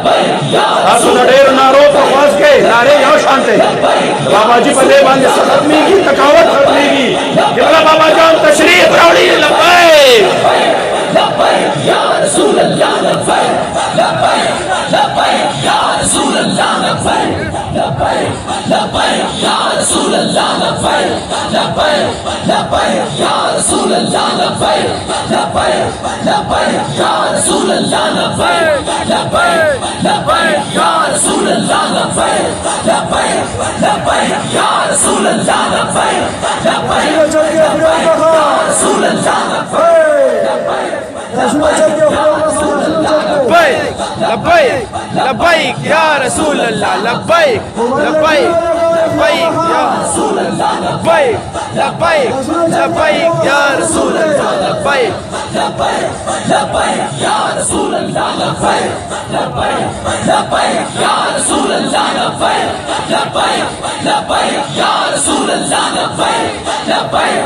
تاسو د ډېرو نارو په خواص کې نارې یو شان دی بابا جي په دې باندې څه ختمېږي تکاوت ختمېږي قبله بابا جان تشریف راوړي لبیک لبیک یا رسول اللہ لبیک لبیک لبیک یا رسول اللہ لبیک لبیک لبیک یا رسول اللہ لبیک لبیک لبیک یا رسول اللہ لبیک لبیک لبیک یا رسول اللہ لبیک لبیک لبیک یا رسول اللہ لبیک لبیک لبیک یا رسول اللہ لبیک لبیک لبیک یا رسول اللہ لبیک لبیک یا رسول اللہ لبیک لبیک لبیک یا رسول اللہ لبیک لبیک لبیک یا رسول اللہ لبیک لبیک لبیک یا رسول اللہ لبیک لبیک لبیک یا رسول اللہ لبیک لبیک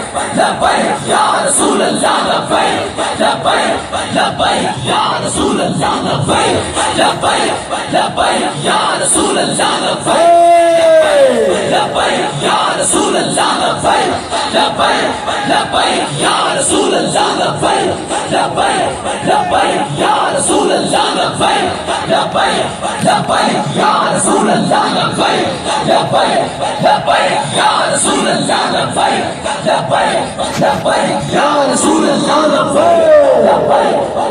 لبیک یا رسول اللہ لبیک لبیک لبیک یا رسول اللہ لبیک لبیک لبیک یا رسول اللہ لبیک لبیک لبیک یا رسول اللہ لبیک لبیک یا رسول اللہ لبیک لبیک لبیک یا رسول اللہ لبیک لبیک لبیک یا رسول اللہ لبیک لبیک لبیک یا رسول اللہ لبیک لبیک لبیک یا رسول اللہ لبیک لبیک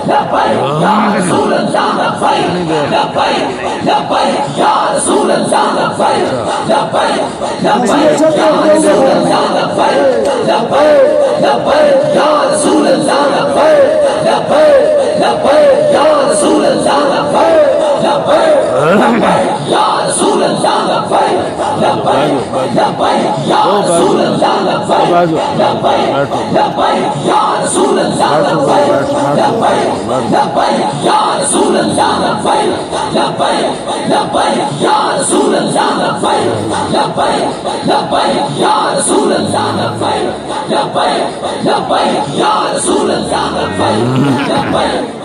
لبیک یا رسول اللہ لبیک لبیک لبیک یا رسول اللہ لبیک لبیک لبیک یا رسول اللہ لبیک لبیک لبیک یا رسول اللہ لبیک لبیک لبیک یا رسول اللہ لبیک لبیک لبیک یا رسول اللہ لبیک لبیک لبیک یا رسول اللہ لبیک لبیک لبیک یا رسول اللہ لبیک لبیک لبیک یا رسول اللہ لبیک لبیک لبیک یا رسول اللہ لبیک لبیک لبیک یا رسول اللہ لبیک لبیک لبیک یا رسول اللہ لبیک لبیک لبیک یا رسول اللہ لبیک لبیک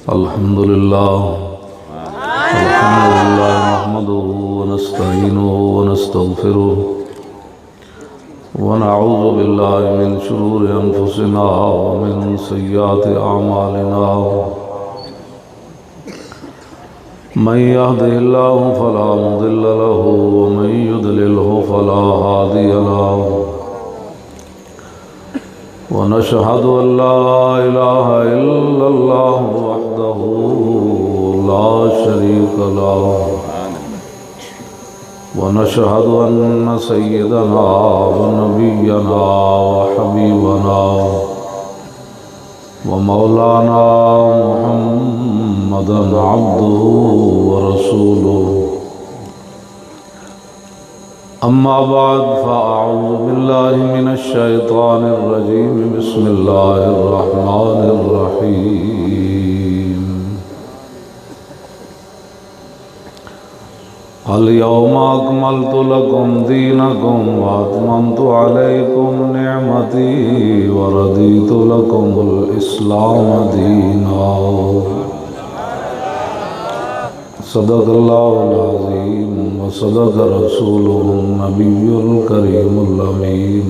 الحمد لله نحمده ونستعينه ونستغفره ونعوذ بالله من شرور أنفسنا ومن سيئات أعمالنا من يهده الله فلا مضل له ومن يضلله فلا هادي له ونشهد أن لا إله إلا الله وحده لا شريك له ونشهد أن سيدنا ونبينا وحبيبنا ومولانا محمدا عبده ورسوله أما بعد فأعوذ بالله من الشيطان الرجيم بسم الله الرحمن الرحيم اليوم أكملت لكم دينكم وأتممت عليكم نعمتي ورضيت لكم الإسلام دينا صدق الله العظيم وصدق رسوله النبي الكريم الأمين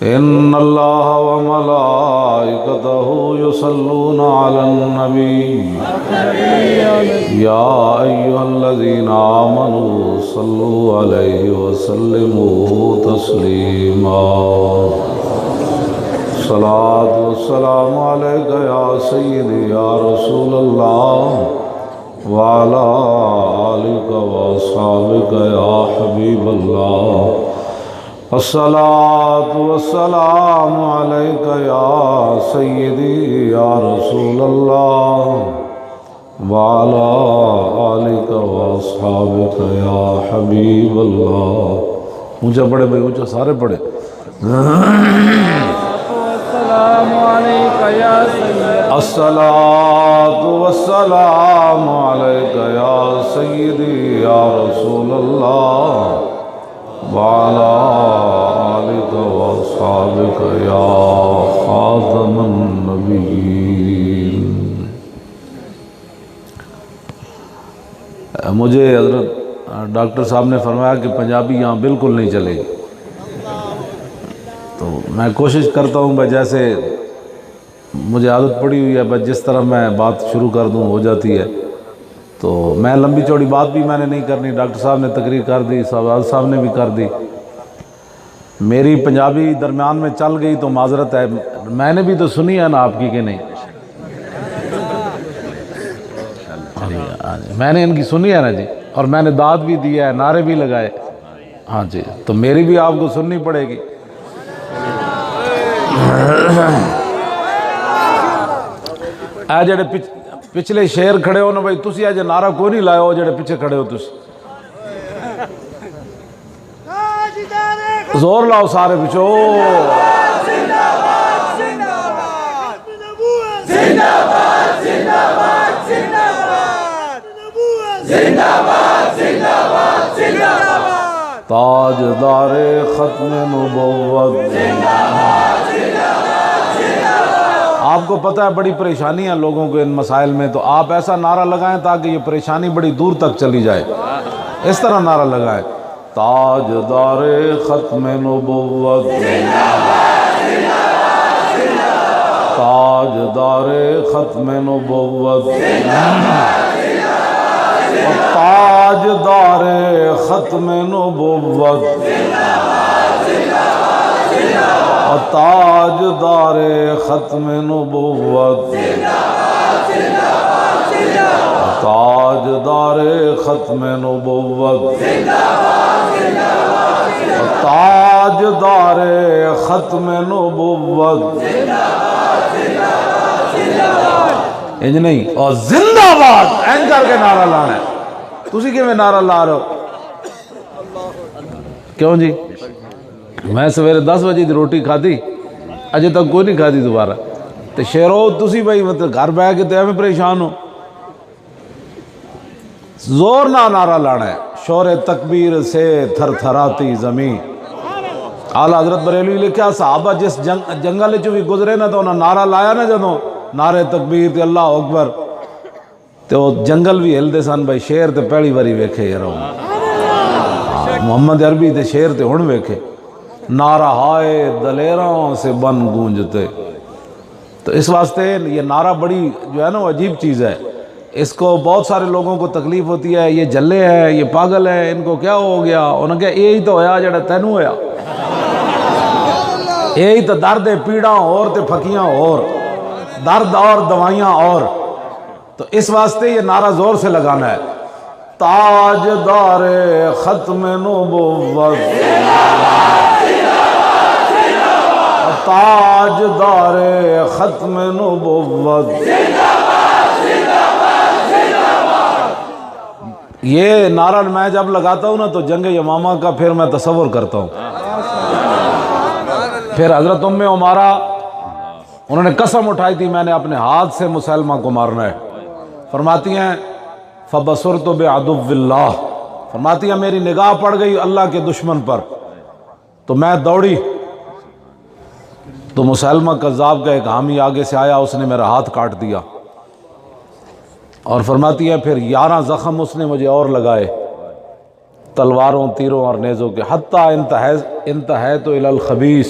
إن الله وملائكته يصلون على النبي يا أيها الذين آمنوا صلوا عليه وسلموا تسليما الصلاة والسلام عليك يا سيدي يا رسول الله وعلى آلك وأصحابك يا حبيب الله الصلاة والسلام عليك يا سيدي يا رسول الله وعلى آلك وأصحابك يا حبيب الله. اونچا پڑھے بھائی، اونچا سارے پڑھے. السلام علیکہ یا سیدی الصلاة والسلام عليك يا سيدي يا رسول الله وعلى آلك وأصحابك يا خاتم النبيين. مجھے حضرت ڈاکٹر صاحب نے فرمایا کہ پنجابی یہاں بالکل نہیں چلے گی، تو میں کوشش کرتا ہوں بھائی جیسے مجھے عادت پڑی ہوئی ہے بس جس طرح میں بات شروع کر دوں ہو جاتی ہے. تو میں لمبی چوڑی بات بھی میں نے نہیں کرنی، ڈاکٹر صاحب نے تقریر کر دی، صاحب نے بھی کر دی. میری پنجابی درمیان میں چل گئی تو معذرت ہے، میں نے بھی تو سنی ہے نا آپ کی کہ نہیں؟ میں نے ان کی سنی ہے نا جی، اور میں نے داد بھی دیا ہے، نعرے بھی لگائے. ہاں جی، تو میری بھی آپ کو سننی پڑے گی. اے جڑے پچھلے شیر کھڑے ہو نا بھائی، تسی اج نعرہ کوئی نہیں لائے ہو جڑے پیچھے کھڑے ہو، تسی زور لاؤ سارے پچھو. تاجدار ختم نبوت. آپ کو پتہ ہے بڑی پریشانی ہے لوگوں کو ان مسائل میں، تو آپ ایسا نعرہ لگائیں تاکہ یہ پریشانی بڑی دور تک چلی جائے. اس طرح نعرہ لگائیں، تاجدار ختم نبوت، تاجدار ختم نبوت، تاجدار ختم نبوت، تاجدار ختم نبوت، تاجدار ختم نبوت، تاجدار ختم نبوت. انج نہیں، اور زندہ باد این کر کے نعرہ لانا ہے. تسی کیویں نعرہ لا رہے ہو؟ کیوں جی؟ میں سویرے 10 بجے دی روٹی کھادی، اجے تک کوئی نہیں کھادی دوبارہ. تے شیرو تسی بھائی مطلب گھر بیٹھ کے تے ایویں پریشان ہو. زور نہ نعرہ لانا ہے، شور تکبیر سے تھر تھراتی زمین. اعلیٰ حضرت بریلوی لکھا صحابہ جس جنگل چوں بھی گزرے نا تو انہاں نعرہ لایا نا جدوں نعرے تکبیر تے اللہ اکبر، تے وہ جنگل بھی ہلدے سن بھائی. شیر تے پہلی واری ویکھے یار محمد عربی تے شیر تے ہن ویکھے. نعرہ ہائے دلیراں سے بن گونجتے. تو اس واسطے یہ نعرہ بڑی جو ہے نا وہ عجیب چیز ہے. اس کو بہت سارے لوگوں کو تکلیف ہوتی ہے، یہ جلے ہیں، یہ پاگل ہیں، ان کو کیا ہو گیا؟ انہوں نے کہا یہی تو ہویا جڑا تینوں ہویا، یہی تو درد پیڑاں اور تے پھکیاں اور درد اور دوائیاں اور. تو اس واسطے یہ نعرہ زور سے لگانا ہے، تاجدار ختم نبوت، تاجدار ختم نبوت. یہ نعرہ میں جب لگاتا ہوں نا تو جنگ یمامہ کا پھر میں تصور کرتا ہوں. پھر حضرت ام عمارہ انہوں نے قسم اٹھائی تھی میں نے اپنے ہاتھ سے مسلمہ کو مارنا ہے. فرماتی ہیں فَبَصُرْتُ بِعَدُوِّ اللَّهِ، فرماتی ہیں میری نگاہ پڑ گئی اللہ کے دشمن پر تو میں دوڑی تو مسلمہ کذاب کا ایک حامی آگے سے آیا، اس نے میرا ہاتھ کاٹ دیا. اور فرماتی ہے پھر 11 زخم اس نے مجھے اور لگائے، تلواروں، تیروں اور نیزوں کے، حتیٰ انتہیت الی الخبیث،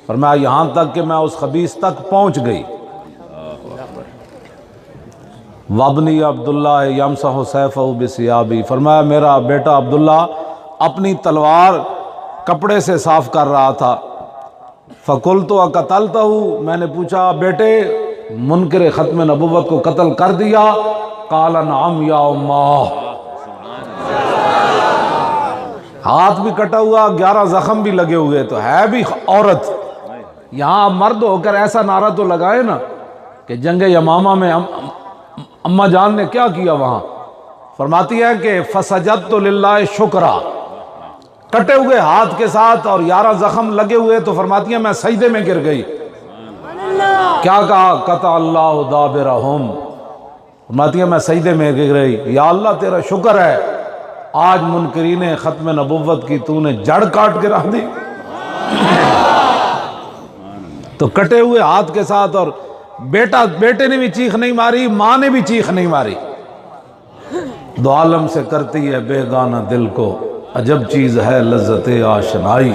فرمایا یہاں تک کہ میں اس خبیث تک پہنچ گئی۔ وابنی عبداللہ یمسح سیفہ بثیابی، فرمایا میرا بیٹا عبداللہ اپنی تلوار کپڑے سے صاف کر رہا تھا۔ فقلت اقتلتہ، میں نے پوچھا بیٹے منکر ختم نبوت کو قتل کر دیا؟ قال نعم یا امہ، ہاتھ بھی کٹا ہوا، 11 زخم بھی لگے ہوئے، تو ہے بھی عورت۔ یہاں مرد ہو کر ایسا نعرہ تو لگائے نا کہ جنگ یمامہ میں اماں جان نے کیا کیا وہاں، فرماتی ہے کہ فسجدت للہ شکرا، کٹے ہوئے ہاتھ کے ساتھ اور 11 زخم لگے ہوئے، تو فرماتی ہے میں سجدے میں گر گئی۔ کیا کہا؟ قطع اللہ دابرہم، فرماتی ہے میں سجدے میں گر گئی، یا اللہ تیرا شکر ہے آج منکرین ختم نبوت کی تو نے جڑ کاٹ کے رکھ دی۔ تو کٹے ہوئے ہاتھ کے ساتھ، اور بیٹے نے بھی چیخ نہیں ماری، ماں نے بھی چیخ نہیں ماری۔ دو عالم سے کرتی ہے بیگانہ دل کو، عجب چیز ہے لذت آشنائی،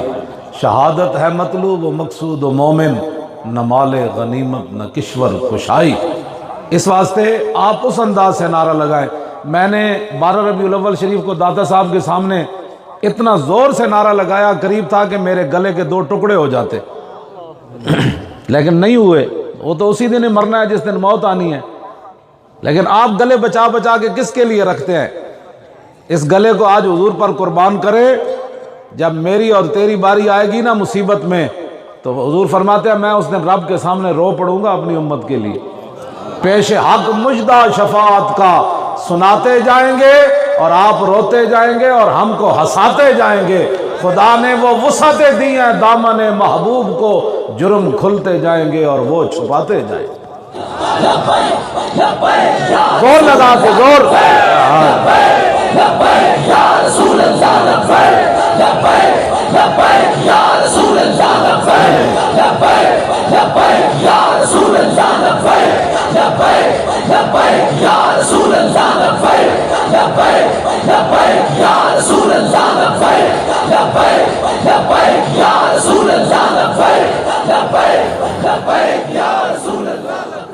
شہادت ہے مطلوب و مقصود و مومن، نہ مال غنیمت نہ کشور کشائی۔ اس واسطے آپ اس انداز سے نعرہ لگائیں۔ میں نے 12 ربیع الاول شریف کو دادا صاحب کے سامنے اتنا زور سے نعرہ لگایا، قریب تھا کہ میرے گلے کے 2 ٹکڑے ہو جاتے، لیکن نہیں ہوئے۔ وہ تو اسی دن ہی مرنا ہے جس دن موت آنی ہے، لیکن آپ گلے بچا بچا کے کس کے لیے رکھتے ہیں؟ اس گلے کو آج حضور پر قربان کرے، جب میری اور تیری باری آئے گی نا مصیبت میں، تو حضور فرماتے ہیں میں اس دن رب کے سامنے رو پڑوں گا اپنی امت کے لیے، پیش حق مجدہ شفاعت کا سناتے جائیں گے اور آپ روتے جائیں گے اور ہم کو ہنساتے جائیں گے۔ خدا نے وہ وسعتیں دی ہیں دامن محبوب کو، جرم کھلتے جائیں گے اور وہ چھپاتے جائیں گے۔ زور لگا کے زور،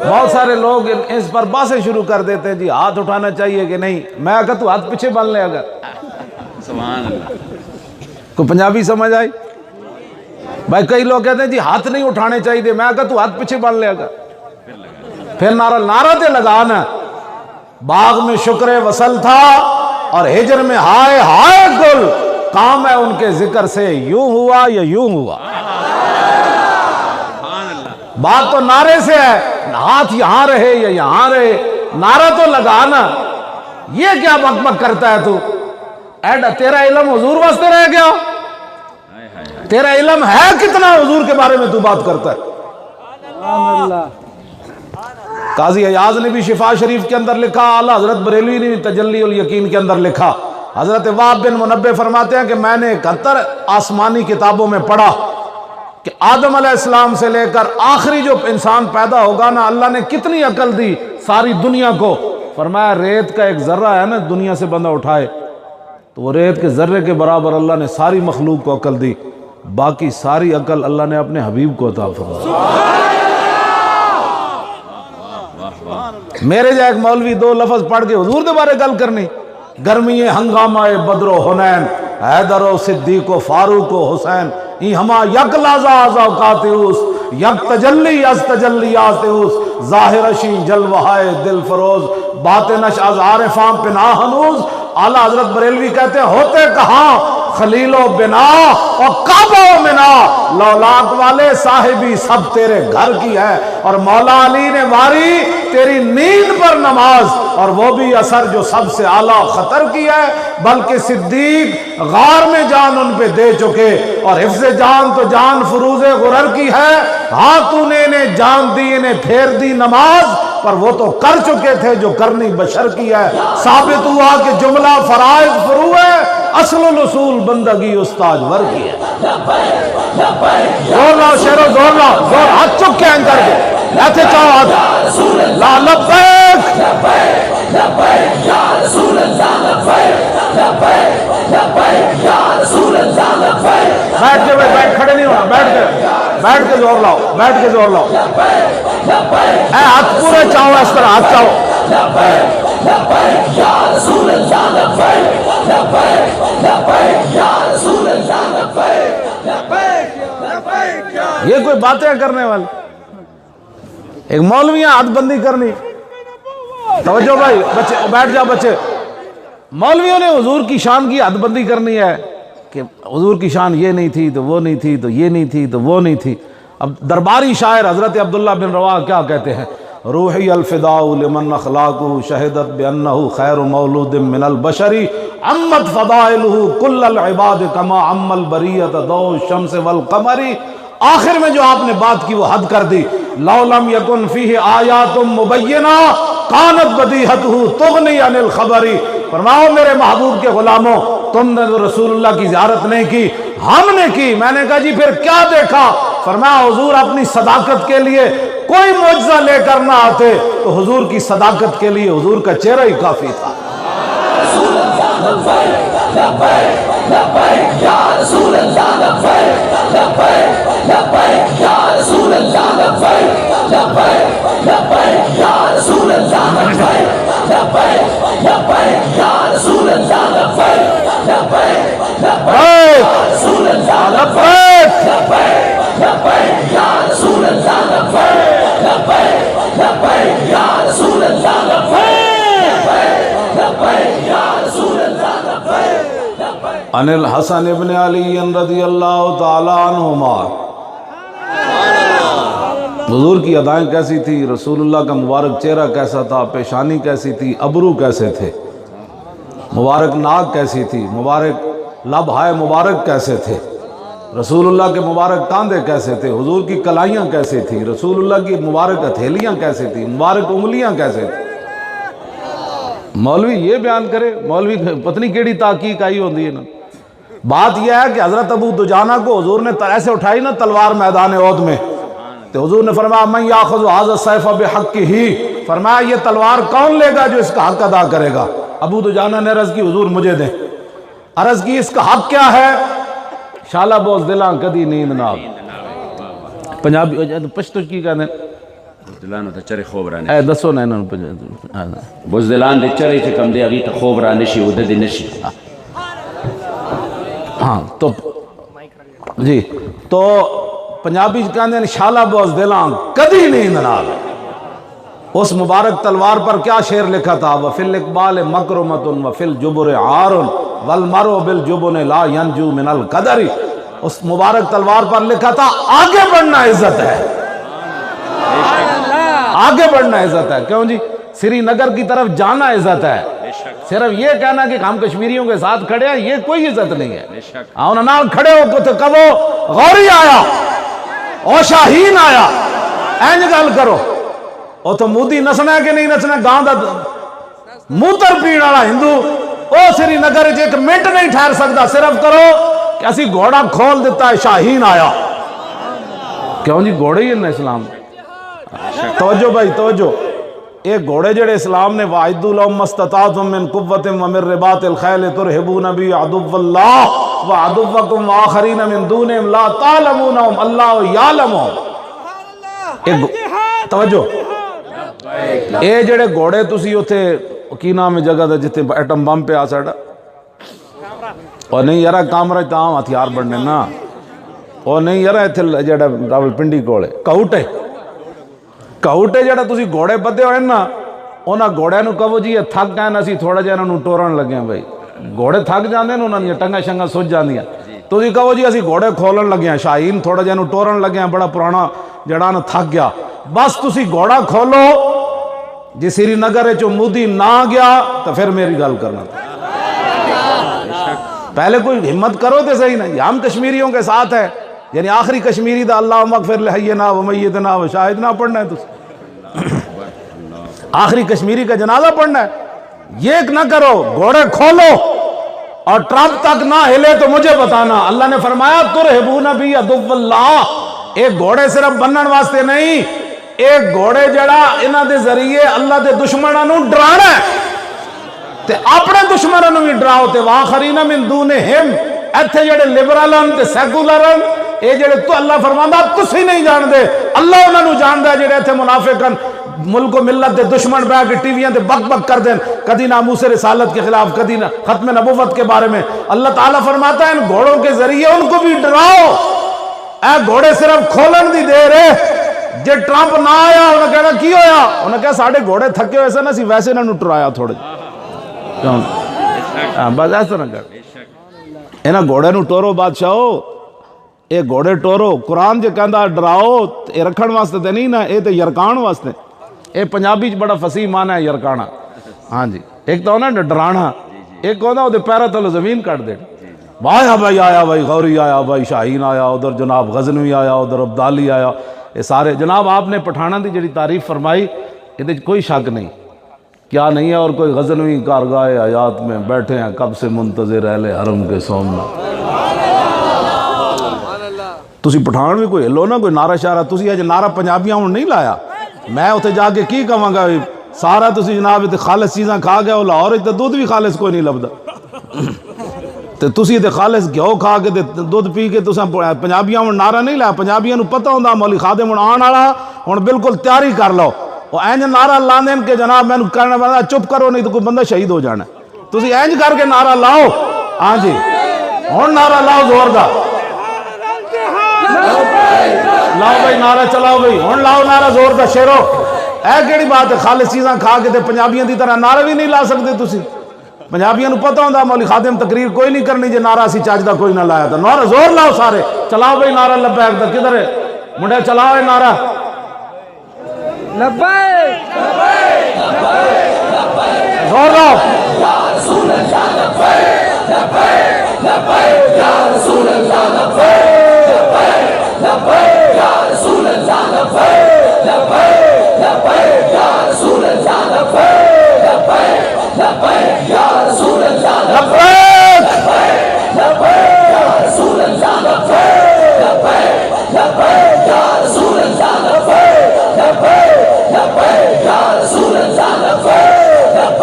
بہت سارے لوگ اس پر باتیں شروع کر دیتے ہیں، جی ہاتھ اٹھانا چاہیے کہ نہیں؟ میں اگر تو ہاتھ پیچھے بن لے، اگر سبحان اللہ، کو پنجابی سمجھ آئی؟ بھائی کئی لوگ کہتے ہیں جی ہاتھ نہیں اٹھانے چاہیے، میں اگر تو ہاتھ پیچھے بن لے، اگر پھر نعرہ تے لگانا۔ باغ میں شکر وصل تھا اور ہجر میں ہائے ہائے گل، کام ہے ان کے ذکر سے یوں ہوا یا یوں ہوا۔ بات تو نعرے سے ہے، ہاتھ یہاں رہے یا یہاں رہے، نعرہ تو لگانا۔ یہ کیا بک کرتا ہے تو؟ تیرا علم حضور واسطے رہ گیا؟ تیرا علم ہے کتنا حضور کے بارے میں تو بات کرتا ہے؟ قاضی ایاز نے بھی شفا شریف کے اندر لکھا، اعلیٰ حضرت بریلوی نے بھی تجلی الیقین کے اندر لکھا، حضرت وہب بن منبع فرماتے ہیں کہ میں نے 71 آسمانی کتابوں میں پڑھا کہ آدم علیہ السلام سے لے کر آخری جو انسان پیدا ہوگا نا، اللہ نے کتنی عقل دی ساری دنیا کو۔ فرمایا ریت کا ایک ذرہ ہے نا دنیا سے بندہ اٹھائے تو وہ ریت کے ذرے کے برابر اللہ نے ساری مخلوق کو عقل دی، باقی ساری عقل اللہ نے اپنے حبیب کو عطا فرمائی۔ میرے جا ایک مولوی 2 لفظ پڑھ کے حضور دے بارے گل کرنی، گرمی ہنگامہ بدر و حنین، حیدر و صدیق و فاروق و حسین، ای ہما یک لازا آزا کاتیوس، یک تجلی از تجلی آتیوس، ظاہر اشی جلوہائے دل فروز، باطنش از عارفان پناہ ہنوز۔ اعلیٰ حضرت بریلوی کہتے ہیں ہوتے کہاں خلیل و بنا اور کعبہ و منا، لولاک والے صاحبی سب تیرے گھر کی ہے، اور مولا علی نے واری تیری نیند پر نماز، اور وہ بھی اثر جو سب سے اعلیٰ خطر کی ہے، بلکہ صدیق غار میں جان ان پہ دے چکے، اور حفظ جان تو جان فروز غرر کی ہے، ہاں تو نے انہیں جان دی انہیں پھیر دی نماز، پر وہ تو کر چکے تھے جو کرنی بشر کی ہے۔ ثابت ہوا کہ جملہ فرائض فرو ہے، اصل الاصول بندگی استاج ور کی ہے۔ زور لاؤ شیرو، زور لاؤ، زور ہاتھ چک کے انکر کے ایسے چاہو ہاتھ لا لبیک لبیک لبیک یا رسول اللہ لبیک لبیک لبیک یا رسول اللہ لبیک بیٹھ کے بیٹھ کھڑے نہیں ہونا بیٹھ کے زور لاؤ بیٹھ کے زور لاؤ اے ہاتھ پورے چاہو اس طرح ہاتھ چاہو لبیک لبیک یا رسول اللہ لبیک لبیک لبیک یا رسول اللہ لبیک لبیک لبیک یا یہ کوئی باتیں کرنے والی ایک مولویاں حد بندی کرنی توجہ بھائی بچے بیٹھ جا بچے مولویوں نے حضور کی شان کی حد بندی کرنی ہے کہ حضور کی شان یہ نہیں تھی تو وہ نہیں تھی تو یہ نہیں تھی تو وہ نہیں تھی اب درباری شاعر حضرت عبداللہ بن رواحہ کیا کہتے ہیں روحی الفداء لمن اخلاقہ شہدت بانہ خیر مولود من البشری عمت فضائلہ کل العباد کما عم البریت ضوء الشمس والقمری آخر میں جو آپ نے بات کی وہ حد کر دی لو لم یکن فیہ آیات مبینہ کانت بدیہتہ تغنی عن الخبری فرماؤ میرے محبوب کے غلاموں تم نے تو رسول اللہ کی زیارت نہیں کی ہم نے کی میں نے کہا جی پھر کیا دیکھا فرمایا حضور اپنی صداقت کے لیے کوئی معجزہ لے کر نہ آتے تو حضور کی صداقت کے لیے حضور کا چہرہ ہی کافی تھا رسول اللہ لبیک لبیک لبیک یا رسول اللہ لبیک لبیک لبیک یا رسول اللہ لبیک لبیک لبیک یا رسول اللہ لبیک لبیک لبیک یا رسول اللہ لبیک لبیک لبیک یا رسول اللہ لبیک لبیک لبیک یا رسول اللہ لبیک لبیک لبیک یا رسول اللہ لبیک لبیک یا رسول اللہ لبیک ان الحسن ابن علی رضی اللہ تعالی عنہما حضور کی ادائیں کیسی تھی رسول اللہ کا مبارک چہرہ کیسا تھا پیشانی کیسی تھی ابرو کیسے تھے مبارک ناک کیسی تھی مبارک لب ہائے مبارک کیسے تھے رسول اللہ کے مبارک کاندھے کیسے تھے حضور کی کلائیاں کیسے تھی رسول اللہ کی مبارک ہتھیلیاں کیسے تھی مبارک انگلیاں کیسے تھی مولوی یہ بیان کرے مولوی پتنی کیڑی تحقیق آئی ہوندی ہے نا بات یہ ہے کہ حضرت ابو دجانہ کو حضور نے ایسے اٹھائی نا تلوار میدان احد میں تو حضور نے فرمایا من یاخذ هذا السیف بحقہ فرمایا یہ تلوار کون لے گا جو اس کا حق ادا کرے گا ابو دجانہ نے عرض کی حضور مجھے دیں عرض کی اس کا حق کیا ہے شالا بوز دلاں کدی نیند نہ پنجابی پشتو کی کہتے ہیں بزدلان ته چرې خوب را اے نشي دسو نه نه بزدلان د چرې چې کم دی هغې ته خوب را نشي وده دې نشي ہاں تو جی تو پنجابی کہتے ہیں شالا بوز دلاں کدی نیند نہ اس مبارک تلوار پر کیا شعر لکھا تھا وفی الاقبال مکرمۃ وفی الجبر عار والمرء بالجبن لا ینجو من القدر اس مبارک تلوار پر لکھا تھا آگے بڑھنا عزت ہے آگے بڑھنا عزت ہے کیوں جی سری نگر کی طرف جانا عزت ہے صرف یہ کہنا کہ ہم کشمیریوں کے ساتھ کھڑے ہیں یہ کوئی عزت نہیں ہے انہوں نے کھڑے ہو تو کبو غوری آیا اور شاہین آیا اینج گل کرو اور تو مودی نسنا ہے کہ نہیں نسنا گاؤں دا موتر پین والا ہندو او سری نگر ایک منٹ نہیں ٹھہر سکتا صرف کرو کہ اسی گھوڑا کھول دیتا ہے شاہین آیا کیوں جی گھوڑے ہی ہے اسلام توجہ بھائی توجہ ایک گھوڑے جڑے اسلام نے وَاعِدُّوا لَهُم مَّا اسْتَطَعْتُم مِّن قُوَّةٍ وَمِن رِّبَاطِ الْخَيْلِ تُرْهِبُونَ بِهِ عَدُوَّ اللَّهِ وَعَدُوَّكُمْ وَآخَرِينَ مِن دُونِهِمْ لَا تَعْلَمُونَهُمْ اللَّهُ يَعْلَمُهُمْ توجہ اے جڑے گھوڑے تسی اوتھے کی نام ہے جگہ دا جتے ایٹم بم پہ آ ساڈا اور نہیں یارا کامرا تاں ہتھیار بننے نا اور نہیں یارا ایتھے جڑا راولپنڈی کولے کہوٹے جڑا تسی گھوڑے بدے ہوئے نا اونا گھوڑے نو کہو جی یہ تھک گئے نا اسی تھوڑا جہاں انہوں ٹورن لگے ہیں بھائی گھوڑے تھک جاندے نا انہوں نے ٹنگا شنگا سوچ جاندی ہیں تسی کہو جی اسی گھوڑے کھولن لگے ہیں شاہین تھوڑا جہاں انہوں ٹورن لگے ہیں بڑا پرانا جڑا نا تھک گیا بس تسی گھوڑا کھولو جی سری نگر ہے چو مودی نہ گیا تو پھر میری گل کرنا تھا پہلے کوئی ہمت کرو تے صحیح نہیں ہم کشمیریوں کے ساتھ ہے یعنی آخری کشمیری دا اللہ مغفر لحینا و میتنا و شاہدنا پڑھنا ہے تو آخری کشمیری کا جنازہ پڑھنا ہے یہ نہ کرو گھوڑے کھولو اور ٹرمپ تک نہ ہلے تو مجھے بتانا اللہ نے فرمایا ترہبون بی عدو اللہ ایک گھوڑے صرف بنن واسطے نہیں ایک گھوڑے جڑا انہاں دے ذریعے اللہ دے دشمناں نوں ڈرانا ہے تے اپنے دشمناں نوں بھی ڈراؤ تے واخرین من دونہم ایتھے جڑے لبرلن تے سیکولرن اے جڑے تو اللہ فرماندا تسی نہیں جان دے اللہ انہاں نوں جاندا ہے جڑے ایتھے منافقن ملک و ملت دے دشمن بیٹھ کے ٹی ویاں تے بک بک کر دیں کدی ناموس رسالت کے خلاف کدی ختم نبوت کے بارے میں اللہ تعالیٰ فرماتا ہے ان گھوڑوں کے ذریعے ان کو بھی ڈراؤ اے گھوڑے صرف کھولن دی دیر ہے جے ٹرمپ نہ آیا انہیں کہنا کی ہویا انہیں کہا ساڑھے گھوڑے تھکے ہوئے سے نا سی ویسے نہ ٹرایا تھوڑے بس ایسا نہ کر انہاں گھوڑے نو ٹورو بادشاہو اے گھوڑے ٹورو قرآن جے کہندا ڈراؤ اے رکھن واسطے تے نہیں نا اے تے یرکان واسطے اے پنجابی چ بڑا فصیح معنی ہے یرکانا ہاں جی ایک تو ہونا ڈرانا ایک ہونا وہ پیرا تلو زمین کٹ دے آیا بھائی غوری آیا بھائی شاہین آیا ادھر جناب غزنوی آیا ادھر عبدالی آیا یہ سارے جناب آپ نے پٹھانا دی جڑی تعریف فرمائی یہ کوئی شک نہیں کیا نہیں ہے اور کوئی غزنوی کارگاہ حیات میں بیٹھے ہیں کب سے منتظر اہل حرم کے سومنا تسی پٹھان بھی کوئی ہلو نا کوئی نعرہ شارہ تسی اج نعرہ پنجابیاں ہوں نہیں لایا میں اتنے جا کے کی کہاں گا سارا تسی جناب تے خالص چیزاں کھا گیا وہ لاہور تے دودھ بھی خالص کوئی نہیں لبدا تے تسی تے خالص گھیو کھا کے تے دودھ پی کے تساں پنجابیاں ہوں نعرہ نہیں لایا پنجابیاں نو پتہ ہوندا مولوی خادم ہن آن والا ہن بالکل تیاری کر لو وہ اینج نعرہ لاندے کہ جناب میں کرنا بندہ چپ کرو نہیں تو کوئی بندہ شہید ہو جانا تسی اینج کر کے نعرہ لاؤ ہاں جی ہن نعرہ لاؤ زور دا لاؤ بھائی نعرہ چلاؤ بھائی ہن لاؤ نعرہ زور دا شیرو اے کیڑی بات ہے خالص چیزاں کھا کے تے پنجابیاں دی طرح نعرہ بھی نہیں لا سکتے تسی پنجابیاں نو پتہ ہوندا مولوی خادم تقریر کوئی نہیں کرنی جے نعرہ اسی چاج دا کوئی نہ لایا تھا نعرہ زور لاؤ سارے چلاؤ بھائی نعرہ لبیک دا کدھر ہے منڈے چلاؤ نعرہ لبیک زور لاؤ یا رسول اللہ لبیک لبیک لبیک یا رسول اللہ لبیک لبیک یا رسول اللہ لبیک لبیک لبیک یا رسول اللہ لبیک لبیک لبیک یا رسول اللہ لبیک لبیک یا رسول اللہ لبیک لبیک لبیک یا رسول اللہ لبیک لبیک لبیک یا رسول اللہ لبیک لبیک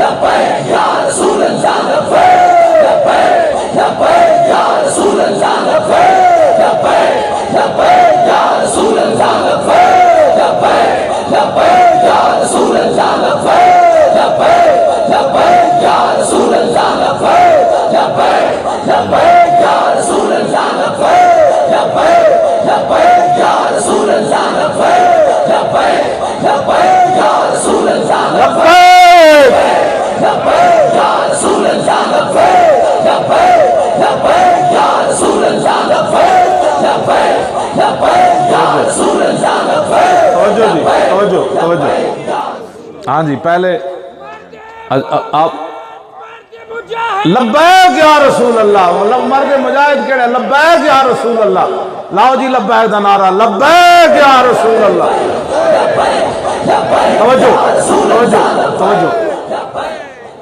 لبیک یا رسول اللہ لبیک لبیک لبیک یا رسول اللہ لبیک لبیک لبیک یا رسول اللہ لبیک لبیک لبیک یا رسول اللہ لبیک لبیک لبیک یا رسول اللہ لبیک لبیک لبیک یا رسول اللہ لبیک لبیک لبیک یا رسول اللہ لبیک لبیک لبیک یا رسول اللہ لبیک لبیک یا رسول اللہ لبیک لبیک لبیک یا رسول اللہ لبیک لبیک لبیک یا رسول اللہ لبیک توجہ جی توجہ توجہ ہاں جی پہلے آپ لبیک یا رسول اللہ مرد مجاہد کہڑے لبیک یا رسول اللہ لاؤ جی لبیک دا نعرہ لبیک یا رسول اللہ توجہ توجہ توجہ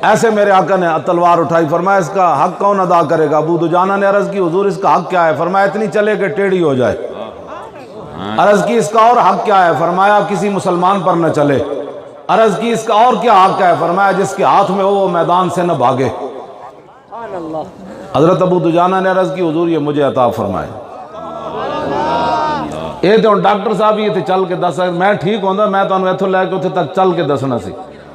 ایسے میرے آقا نے تلوار اٹھائی فرمایا اس کا حق کون ادا کرے گا ابو دجانہ نے عرض کی حضور اس کا حق کیا ہے فرمایا اتنی چلے کہ ٹیڑھی ہو جائے عرض کی اس کا اور حق کیا ہے فرمایا کسی مسلمان پر نہ چلے عرض کی اس کا اور کیا حق ہے فرمایا جس کے ہاتھ میں ہو وہ میدان سے نہ بھاگے حضرت ابو دجانہ نے عرض کی حضور یہ مجھے عطا فرمائے یہ تو ڈاکٹر صاحب یہ تھے چل کے دس میں ٹھیک ہوں میں تو ایتھوں لے کے اتنے تک چل کے دسنا سی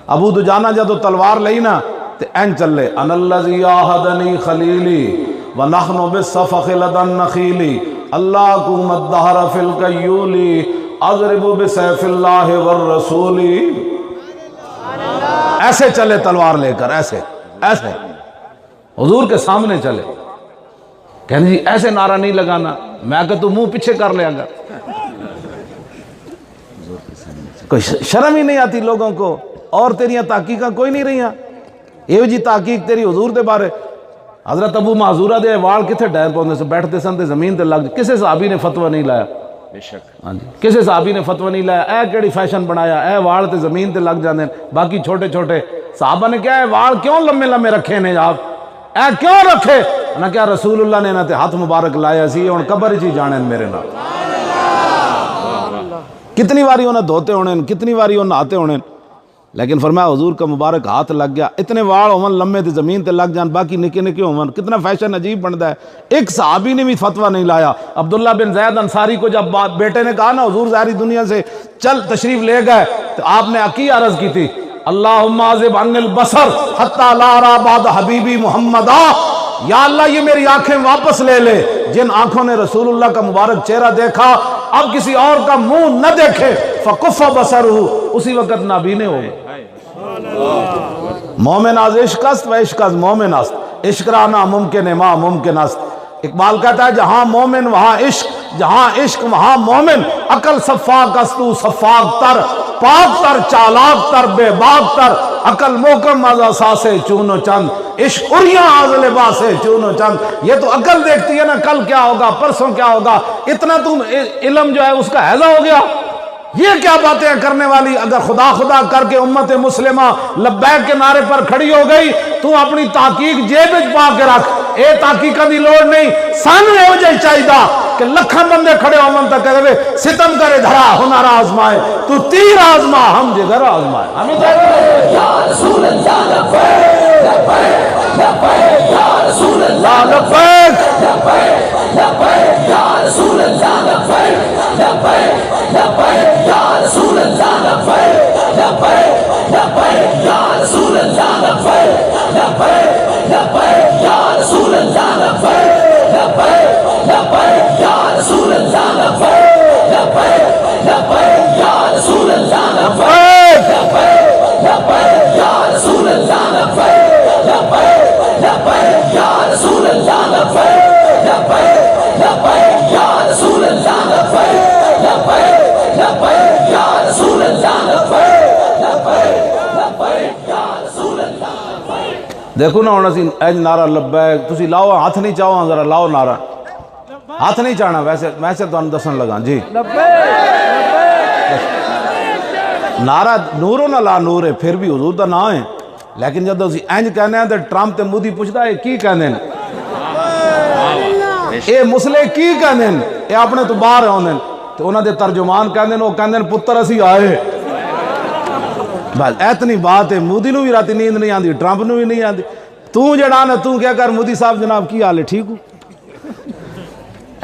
ابو دجانہ جدو تلوار لئی نا تے این چلے ان الذی آہدنی خلیلی ونحن بالصفخ لدى النخیل اللہکم الدہر فی القیولی اضرب بسیف اللہ والرسول ایسے چلے تلوار لے کر ایسے ایسے حضور کے سامنے چلے کہنے جی ایسے نعرہ نہیں لگانا میں کہ تو منہ پیچھے کر لے گا کوئی شرم ہی نہیں آتی لوگوں کو اور تیریاں تحقیقاں کوئی نہیں رہیاں یہ جی تحقیق تیری حضور دے بارے حضرت ابو معذورہ دے وال کتھے ڈیر پاؤندے سے بیٹھتے سن تے زمین تے لگ کسے صحابی نے فتوہ نہیں لایا بے شک ہاں جی کسے صحابی نے فتوہ نہیں لایا اے کیڑی فیشن بنایا اے وال تے زمین تے لگ جاندے باقی چھوٹے چھوٹے صحابہ نے کیا ہے وال کیوں لمبے لمبے رکھے نے آپ اے کیوں رکھے نہ کیا رسول اللہ نے نہ تے ہاتھ مبارک لایا سی ہن قبر چ جانے میرے نال کتنی باری انہیں دھوتے ہونے، کتنی باری انہیں نہاتے ہونے، لیکن فرمایا حضور کا مبارک ہاتھ لگ گیا، اتنے واڑ ہون لمبے تے زمین تے لگ جان، باقی نکے نکے ہون، کتنا فیشن عجیب بنتا ہے۔ ایک صحابی نے بھی فتویٰ نہیں لایا۔ عبداللہ بن زید انصاری کو جب بیٹے نے کہا نا حضور ظاہری دنیا سے چل تشریف لے گئے، تو آپ نے عقی عرض کی تھی، اللہم عذب عن البصر حتی لا ارى بعد حبیبی محمدا، یا اللہ یہ میری آنکھیں واپس لے لے، جن آنکھوں نے رسول اللہ کا مبارک چہرہ دیکھا اب کسی اور کا منہ نہ دیکھے، فکف بصرہ، اسی وقت نابینے ہو گئے۔ مومن از عشق است و عشق از مومن است، عشق را ناممکن ما ممکن است۔ اقبال کہتا ہے جہاں مومن وہاں عشق، جہاں عشق وہاں مومن، عقل صفاق است تو صفاق تر، پاک تر چالاک تر بے باک تر، عقل محکم از اساس چون و چند، عشق اریاں از لباس چون و چند۔ یہ تو عقل دیکھتی ہے نا کل کیا ہوگا، پرسوں کیا ہوگا، اتنا تم علم جو ہے اس کا ہیضہ ہو گیا۔ یہ کیا باتیں کرنے والی، اگر خدا خدا کر کے امت مسلمہ لبیک کے نعرے پر کھڑی ہو گئی، تو اپنی تحقیق جیب وچ پا کے رکھ، اے تحقیقاں دی لوڑ نہیں، سانو ہو جائے چاہیے کہ لکھاں بندے کھڑے ہو من تک کہے ستم کرے دھرا ہنر آزمائے، تو تیر آزما ہم جگر آزمائے۔ ہمیں چاہیے یا رسول اللہ لبیک لبیک لبیک یا رسول اللہ لبیک لبیک لبیک یا رسول اللہ لبیک لبیک لبیک یا رسول اللہ لبیک لبیک لبیک یا رسول اللہ لبیک لبیک لبیک یا رسول اللہ لبیک لبیک لبیک یا رسول اللہ لبیک لبیک لبیک یا رسول اللہ لبیک لبیک لبیک یا رسول اللہ لبیک لبیک لبیک یا رسول اللہ لبیک لبیک لبیک یا رسول اللہ لبیک لبیک لبیک یا رسول اللہ لبیک لبیک لبیک یا رسول اللہ لبیک۔ دیکھو نا ہوں اسی اج نعرہ لبیک، تسی لاؤ ہاتھ نہیں چاہو ذرا لاؤ نعرہ، ہاتھ نہیں چاہنا، ویسے تو دسن لگا جی نعرہ نورو نہ لا نور ہے، پھر بھی حضور دا نام ہے، لیکن جب اسی انج کہنے ہیں تو ٹرمپ تے مودی پوچھتا ہے کی کہنے ہیں، اے مسلے کی کہنے ہیں، اے اپنے تو باہر ہونے ہیں، تو انہوں دے ترجمان کہنے ہیں، وہ کہنے ہیں پتر اسی آئے، بس اتنی بات ہے، مودی نو بھی راتی نیند نہیں آندی، ٹرمپ نو بھی نہیں آندی، تو جڑا نا تو کیا کر مودی صاحب جناب کی حال ہے ٹھیک ہو،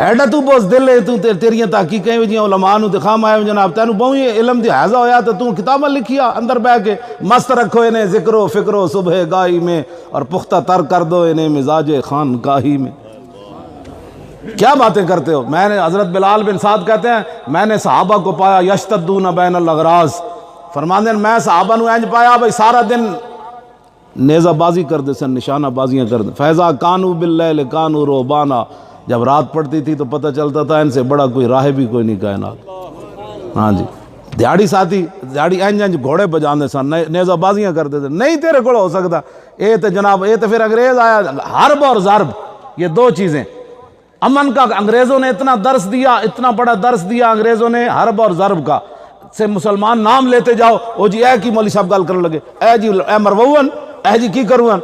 ایڈا تو بہت دل ہے، تو تیریاں تحقیقیں وجیاں علماء نو دکھام آئے جناب، تینو بہوں یہ علم دی حیضہ ہویا تو کتابہ لکھیا اندر بہ کے، مست رکھو انہیں ذکر و فکر و صبح گاہی میں، اور پختہ تر کر دو انہیں مزاج خان گاہی میں۔ کیا باتیں کرتے ہو؟ میں نے حضرت بلال بن سعد کہتے ہیں میں نے صحابہ کو پایا یشتدون بین الاغراض، فرماندے میں صحابہ نو اینج پایا بھئی سارا دن نیزہ بازی کر دے سن، نشانہ بازیاں کر دے، فیضا کانو باللیل کانو روبانا، جب رات پڑتی تھی تو پتہ چلتا تھا ان سے بڑا کوئی راہ بھی کوئی نہیں کائنات۔ ہاں جی دیہڑی ساتھی دیہڑی انج گھوڑے بجاندے سن، نیزہ بازیاں کرتے تھے، نہیں تیرے کو ہو سکتا، اے تو جناب اے تو پھر انگریز آیا، حرب اور ضرب یہ دو چیزیں، امن کا انگریزوں نے اتنا درس دیا، اتنا بڑا درس دیا انگریزوں نے حرب اور ضرب کا، سے مسلمان نام لیتے جاؤ، او جی اے کی مولوی صاحب گل کرنے لگے، اے جی اے مروون، اے جی کی کروان،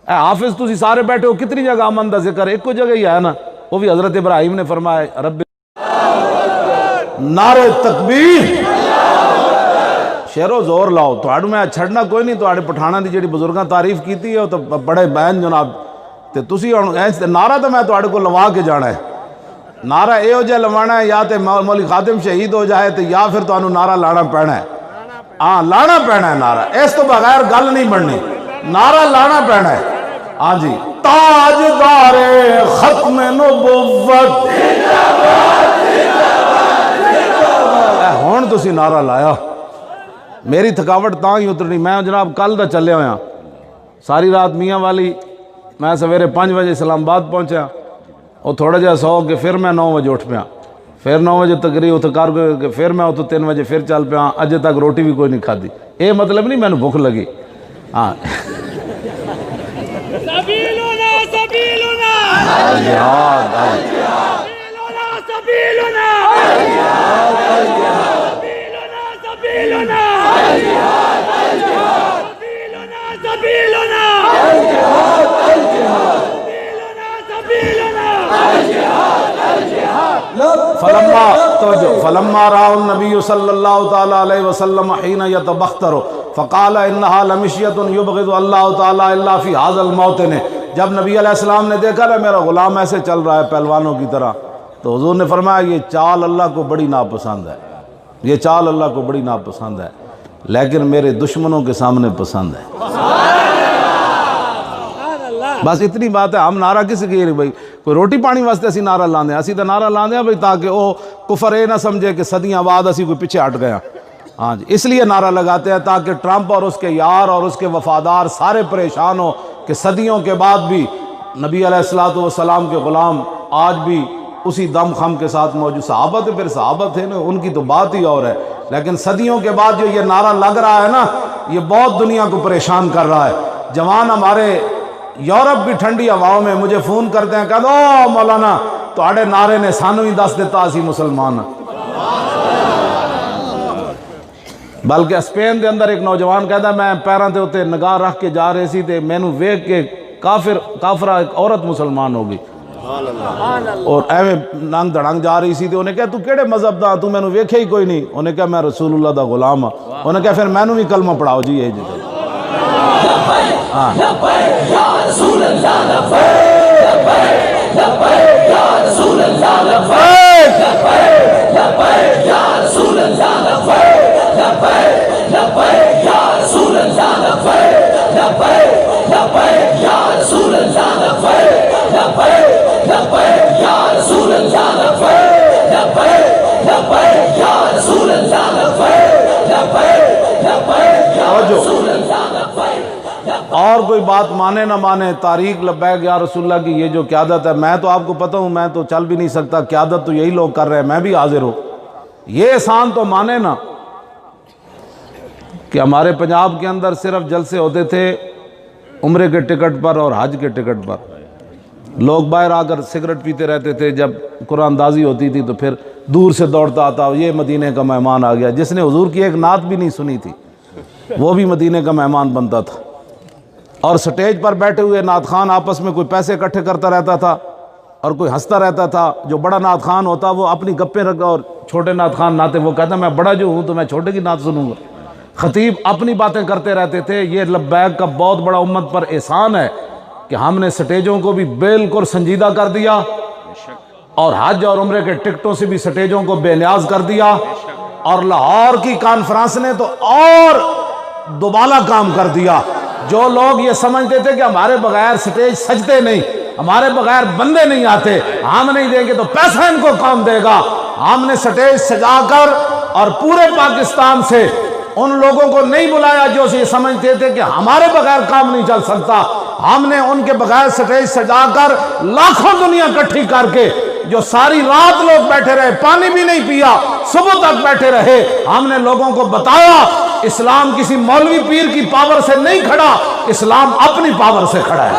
اے حافظ تسی سارے بیٹھے ہو کتنی جگہ امن دا ذکر ایک کو جگہ ہی ہے نا، وہ بھی حضرت ابراہیم نے فرمایا رب نعرہ تکبیر شیرو زور لاؤ، تو میں چھڑنا کوئی نہیں، تو پٹھانا دی جڑی بزرگاں تعریف کیتی ہے تو بڑے بین جناب، تے تسی نعرہ تو میں تو کو لوا کے جانا ہے، نعرہ اے ہو جائے لوانا ہے، یا تے مولی خاتم شہید ہو جائے، تے یا پھر تو نعرہ لانا پینا ہے، ہاں لانا پینا ہے نعرہ، اس تو بغیر گل نہیں بننی، نعرہ لانا پینا ہے۔ ہاں جی تاجدار ختم نبوت ہون تسی نعرہ لایا، میری تھکاوٹ تاں ہی اترنی، میں جناب کل دا چلے ہویا ساری رات میاں والی، میں سویرے 5 بجے اسلام آباد پہنچا، وہ تھوڑا جہا سو کے پھر میں 9 بجے اٹھ پیا، پھر 9 بجے تقریر اتنے کر کے پھر میں اتنے 3 بجے پھر چل پیا، اجے تک روٹی بھی کوئی نہیں کھادی، یہ مطلب نہیں مینوں بھوک لگی، ہاں سبیلنا سبیلنا جہاد سبیلنا سبیلنا سبیلنا سبیلنا فلما توجہ فلما رأى النبي صلی اللہ تعالی علیہ وسلم حين يتبختر فقال انها لمشية يبغض اللہ تعالی الا في هذا الموطن. جب نبی علیہ السلام نے دیکھا نا میرا غلام ایسے چل رہا ہے پہلوانوں کی طرح، تو حضور نے فرمایا یہ چال اللہ کو بڑی ناپسند ہے، یہ چال اللہ کو بڑی ناپسند ہے، لیکن میرے دشمنوں کے سامنے پسند ہے. بس اتنی بات ہے. ہم نعرہ کس کی بھائی کوئی روٹی پانی واسطے اسی نعرہ لاندے ہیں، اسی تو نعرہ لاندے ہیں بھائی تاکہ وہ کفر یہ نہ سمجھے کہ صدیاں بعد اسی کوئی پیچھے ہٹ گیا. ہاں جی، اس لیے نعرہ لگاتے ہیں تاکہ ٹرمپ اور اس کے یار اور اس کے وفادار سارے پریشان ہو کہ صدیوں کے بعد بھی نبی علیہ الصلوۃ والسلام کے غلام آج بھی اسی دم خم کے ساتھ موجود. صحابہ تو پھر صحابہ تھے نا، ان کی تو بات ہی اور ہے، لیکن صدیوں کے بعد جو یہ نعرہ لگ رہا ہے نا، یہ بہت دنیا کو پریشان کر رہا ہے. جوان ہمارے یورپ بھی ٹھنڈی ہواؤں میں مجھے فون کرتے ہیں، کہتے او مولانا تہاڈے نعرے نے سانو ہی دس دیتا اسی مسلمان. بلکہ اسپین دے اندر ایک نوجوان کہتا ہے میں پیراں تے اوتے نگاہ رکھ کے جا رہے سی تے مینوں ویکھ کے کافرہ ایک عورت مسلمان ہو گئی اور ایویں ننگ دڑنگ جا رہی سی تے انہیں کہا تو کیڑے مذہب دا تو مینوں ویکھے ہی کوئی نہیں. انہیں کہا میں رسول اللہ دا غلام ہاں. انہیں کہا پھر مینوں بھی کلمہ پڑھاؤ جی. یہ جی ہاں اور کوئی بات مانے نہ مانے، تاریخ لبیک یا رسول اللہ کی یہ جو قیادت ہے، میں تو آپ کو پتہ ہوں میں تو چل بھی نہیں سکتا، قیادت تو یہی لوگ کر رہے ہیں، میں بھی حاضر ہوں. یہ احسان تو مانے نا کہ ہمارے پنجاب کے اندر صرف جلسے ہوتے تھے عمرے کے ٹکٹ پر اور حج کے ٹکٹ پر. لوگ باہر آ کر سگریٹ پیتے رہتے تھے، جب قرآن اندازی ہوتی تھی تو پھر دور سے دوڑتا آتا یہ مدینے کا مہمان آ گیا. جس نے حضور کی ایک نعت بھی نہیں سنی تھی وہ بھی مدینے کا مہمان بنتا تھا. اور سٹیج پر بیٹھے ہوئے نعت خان آپس میں کوئی پیسے اکٹھے کرتا رہتا تھا اور کوئی ہنستا رہتا تھا. جو بڑا نعت خان ہوتا وہ اپنی گپیں رکھا اور چھوٹے نعت خان نعتیں وہ کہتا میں بڑا جو ہوں تو میں چھوٹے کی نعت سنوں گا. خطیب اپنی باتیں کرتے رہتے تھے. یہ لبیک کا بہت بڑا امت پر احسان ہے کہ ہم نے سٹیجوں کو بھی بالکل سنجیدہ کر دیا اور حج اور عمرے کے ٹکٹوں سے بھی سٹیجوں کو بے نیاز کر دیا. اور لاہور کی کانفرنس نے تو اور دوبالا کام کر دیا. جو لوگ یہ سمجھتے تھے کہ ہمارے بغیر سٹیج سجتے نہیں، ہمارے بغیر بندے نہیں آتے، ہم نہیں دیں گے تو پیسہ ان کو کون دے گا. ہم نے سٹیج سجا کر اور پورے پاکستان سے ان لوگوں کو نہیں بلایا جو یہ سمجھتے تھے کہ ہمارے بغیر کام نہیں چل سکتا. ہم نے ان کے بغیر سٹیج سجا کر لاکھوں دنیا اکٹھی کر کے جو ساری رات لوگ بیٹھے رہے، پانی بھی نہیں پیا، صبح تک بیٹھے رہے، ہم نے لوگوں کو بتایا اسلام کسی مولوی پیر کی پاور سے نہیں کھڑا، اسلام اپنی پاور سے کھڑا ہے.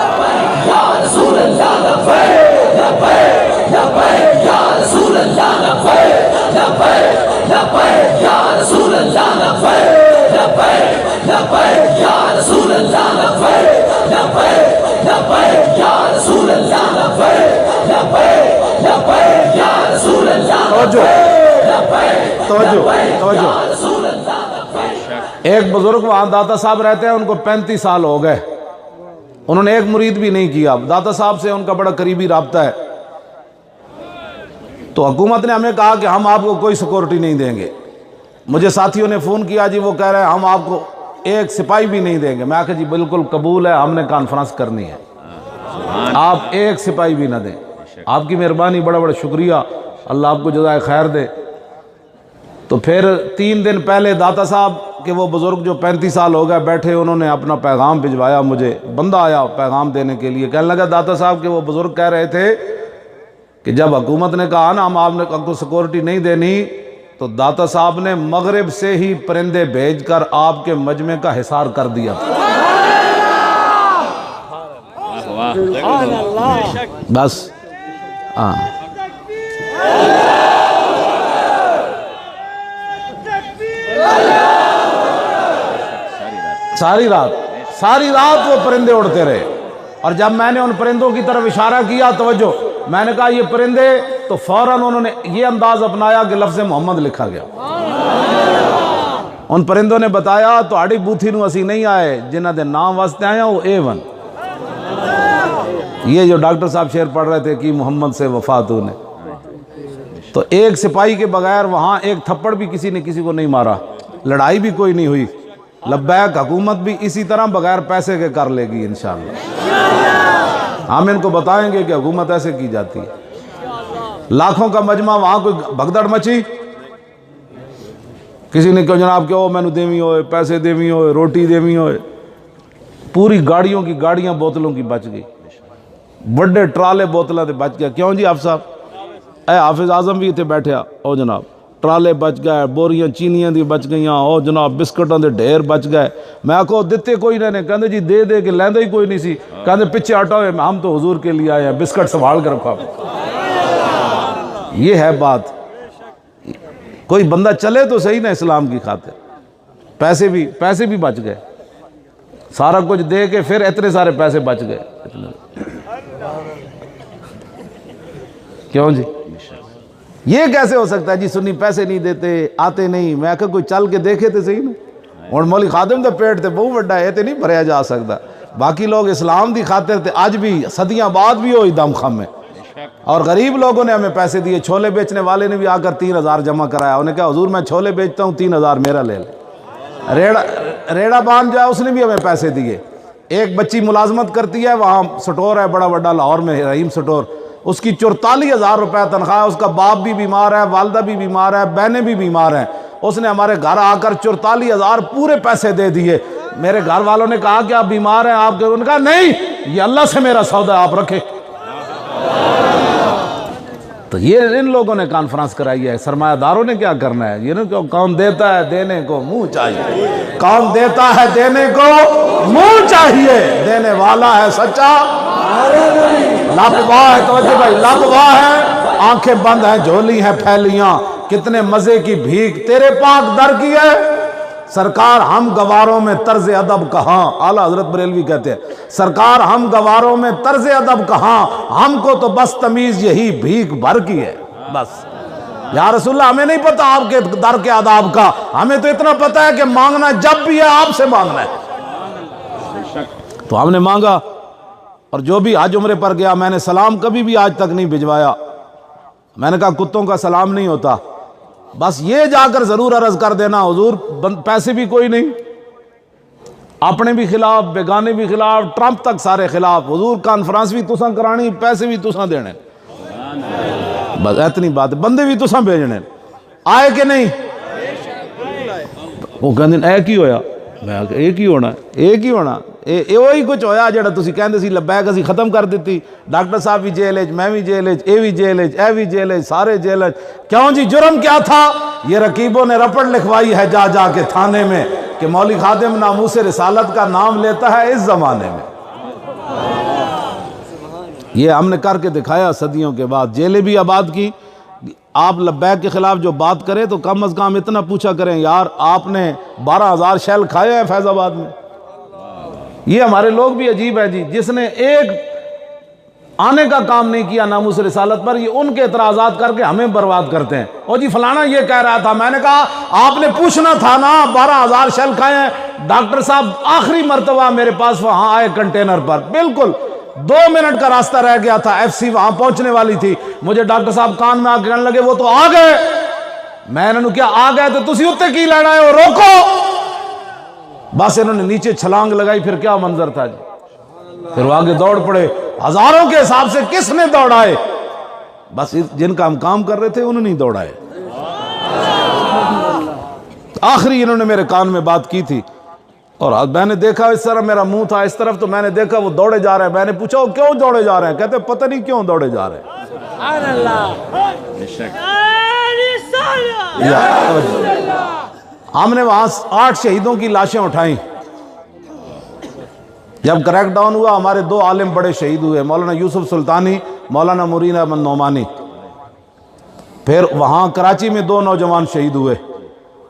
یا رسول اللہ لبیک لبیک لبیک یا رسول اللہ لبیک لبیک لبیک یا رسول اللہ لبیک لبیک لبیک یا رسول اللہ لبیک لبیک لبیک یا رسول اللہ لبیک لبیک لبیک یا رسول اللہ لبیک توجہ توجہ. ایک بزرگ وہاں داتا صاحب رہتے ہیں، ان کو 35 سال ہو گئے، انہوں نے ایک مرید بھی نہیں کیا. داتا صاحب سے ان کا بڑا قریبی رابطہ ہے. تو حکومت نے ہمیں کہا کہ ہم آپ کو کوئی سیکورٹی نہیں دیں گے. مجھے ساتھیوں نے فون کیا جی وہ کہہ رہے ہیں ہم آپ کو ایک سپاہی بھی نہیں دیں گے. میں کہا جی بالکل قبول ہے، ہم نے کانفرنس کرنی ہے، آپ ایک سپاہی بھی نہ دیں. آپ کی مہربانی، بڑا بڑا شکریہ، اللہ آپ کو جزائے خیر دے. تو پھر 3 دن پہلے داتا صاحب کہ وہ بزرگ جو 35 سال ہو گئے بیٹھے، انہوں نے اپنا پیغام بھجوایا. مجھے بندہ آیا پیغام دینے کے لیے، کہنے لگا داتا صاحب کہ وہ بزرگ کہہ رہے تھے کہ جب حکومت نے کہا نا ہم آپ کو سیکورٹی نہیں دینی، تو داتا صاحب نے مغرب سے ہی پرندے بھیج کر آپ کے مجمع کا حصار کر دیا. بس ہاں ساری رات وہ پرندے اڑتے رہے. اور جب میں نے ان پرندوں کی طرف اشارہ کیا، توجہ، میں نے کہا یہ پرندے تو فوراً انہوں نے یہ انداز اپنایا کہ لفظ محمد لکھا گیا. ان پرندوں نے بتایا تہاڑی بوتھی نو اسی نہیں آئے جنہ دے نام واسطے آیا وہ A1. یہ جو ڈاکٹر صاحب شعر پڑھ رہے تھے کہ محمد سے وفات نے، تو ایک سپاہی کے بغیر وہاں ایک تھپڑ بھی کسی نے کسی کو نہیں مارا، لڑائی بھی کوئی نہیں ہوئی. لبیک حکومت بھی اسی طرح بغیر پیسے کے کر لے گی انشاءاللہ. ہم ان کو بتائیں گے کہ حکومت ایسے کی جاتی ہے. لاکھوں کا مجمع، وہاں کوئی بھگدڑ مچی، کسی نے کہا جناب کہ او میں نو دیوی ہوئے، پیسے دیوی ہوئے، روٹی دیوی ہوئے. پوری گاڑیوں کی گاڑیاں بوتلوں کی بچ گئی، بڑے ٹرالے بوتلوں سے بچ گیا. کیوں جی آپ صاحب؟ اے حافظ اعظم بھی اتنے بیٹھے او جناب، ٹرالے بچ گئے، بوریاں چینیاں دی بچ گئیاں، او جناب بسکٹوں دے ڈھیر بچ گئے. میں آکھو دیتے کوئی نہیں، کہندے جی دے دے کے لیندے ہی کوئی نہیں سی. کہندے پیچھے ہٹو، ہم تو حضور کے لیے آئے ہیں، بسکٹ سنبھال کر رکھو. یہ ہے بات. کوئی بندہ چلے تو صحیح نا اسلام کی خاطر. پیسے بھی بچ گئے، سارا کچھ دے کے پھر اتنے سارے پیسے بچ گئے. کیوں جی؟ یہ کیسے ہو سکتا ہے جی؟ سنی پیسے نہیں دیتے، آتے نہیں. میں کہ کوئی چل کے دیکھے تو صحیح نا. اور مولی خادم دے پیٹ تے بہت بڑا ہے، تے نہیں بھریا جا سکتا. باقی لوگ اسلام دی خاطر تے آج بھی صدیاں بعد بھی ہوئی دم خم میں. اور غریب لوگوں نے ہمیں پیسے دیے. چھولے بیچنے والے نے بھی آ کر 3,000 جمع کرایا. انہیں کہا حضور میں چھولے بیچتا ہوں، 3,000 میرا لے لے. ریڑا باندھ جائے اس نے بھی ہمیں پیسے دیے. ایک بچی ملازمت کرتی ہے، وہاں سٹور ہے بڑا بڑا لاہور میں، رحیم سٹور. اس کی 44,000 روپے تنخواہ ہے. اس کا باپ بھی بیمار ہے، والدہ بھی بیمار ہے، بہنیں بھی بیمار ہیں. اس نے ہمارے گھر آ کر 44,000 پورے پیسے دے دیے. میرے گھر والوں نے کہا کہ آپ بیمار ہیں، آپ کے، انہوں نے کہا نہیں، یہ اللہ سے میرا سودا آپ رکھے. تو یہ ان لوگوں نے کانفرنس کرائی ہے. سرمایہ داروں نے کیا کرنا ہے؟ یہ نا کون دیتا ہے دینے کو منہ چاہیے. کون دیتا ہے دینے کو منہ چاہیے. دینے والا ہے سچا، لاپرواہ ہے. توجہ بھائی، لاپرواہ ہے، آنکھیں بند ہیں، جھولی ہیں پھیلیاں. کتنے مزے کی بھیک تیرے پاک در کی ہے. سرکار ہم گواروں میں طرز ادب کہاں. اعلیٰ حضرت بریلوی کہتے ہیں سرکار ہم گواروں میں طرز ادب کہاں، ہم کو تو بس تمیز یہی بھیک بھر کی ہے. بس یا رسول اللہ، ہمیں نہیں پتا آپ کے در کے آداب کا. ہمیں تو اتنا پتا ہے کہ مانگنا جب بھی ہے آپ سے مانگنا ہے. تو ہم نے مانگا. اور جو بھی حج عمرے پر گیا، میں نے سلام کبھی بھی آج تک نہیں بھجوایا. میں نے کہا کتوں کا سلام نہیں ہوتا. بس یہ جا کر ضرور عرض کر دینا حضور پیسے بھی کوئی نہیں، اپنے بھی خلاف، بیگانے بھی خلاف، ٹرمپ تک سارے خلاف. حضور کانفرنس بھی تساں کرانی، پیسے بھی تساں دینے. بس اتنی بات ہے. بندے بھی تساں بھیجنے. آئے کہ نہیں؟ وہ کہندے اے کی ہویا؟ میں کہا اے کی ہونا، اے کی ہونا، اے وہی کچھ ہویا جڑا تسی کہندے سی لبیک اسی ختم کر دیتی. ڈاکٹر صاحب بھی جیل وچ، میں بھی جیل وچ، اے بھی جیل وچ، اے بھی جیل وچ، سارے جیل وچ. کیوں جی؟ جرم کیا تھا؟ یہ رقیبوں نے رپٹ لکھوائی ہے جا جا کے تھانے میں کہ مولی خادم ناموس رسالت کا نام لیتا ہے اس زمانے میں. یہ ہم نے کر کے دکھایا صدیوں کے بعد. جیلیں بھی آباد کی. آپ لبیک کے خلاف جو بات کریں تو کم از کم اتنا پوچھا کریں یار آپ نے 12,000 شیل کھائے ہیں فیض آباد میں. یہ ہمارے لوگ بھی عجیب ہیں جی. جس نے ایک آنے کا کام نہیں کیا ناموس رسالت پر، یہ ان کے اعتراضات کر کے ہمیں برباد کرتے ہیں. اور جی فلانا یہ کہہ رہا تھا. میں نے کہا آپ نے پوچھنا تھا نا 12,000 شیل کھائے ہیں. ڈاکٹر صاحب آخری مرتبہ میرے پاس وہاں آئے کنٹینر پر، بالکل 2 منٹ کا راستہ رہ گیا تھا، FC وہاں پہنچنے والی تھی. مجھے ڈاکٹر صاحب کان میں آ کے کہنے لگے وہ تو آ گئے. میں نے کیا آ گئے تو تسی اتنے کی لینا ہے، روکو. بس انہوں نے نیچے چھلانگ لگائی. پھر کیا منظر تھا جی. پھر وہ آگے دوڑ پڑے. ہزاروں کے حساب سے کس نے دوڑائے؟ بس جن کا ہم کام کر رہے تھے انہوں نے دوڑائے. آخری انہوں نے میرے کان میں بات کی تھی اور میں نے دیکھا اس طرح میرا منہ تھا اس طرف، تو میں نے دیکھا وہ دوڑے جا رہے ہیں. میں نے پوچھا وہ کیوں دوڑے جا رہے ہیں؟ کہتے پتہ نہیں کیوں دوڑے جا رہے ہیں. ہم نے وہاں 8 شہیدوں کی لاشیں اٹھائیں. جب کریک ڈاؤن ہوا ہمارے 2 عالم بڑے شہید ہوئے، مولانا یوسف سلطانی، مولانا مرین احمد نعمانی. پھر وہاں کراچی میں 2 نوجوان شہید ہوئے.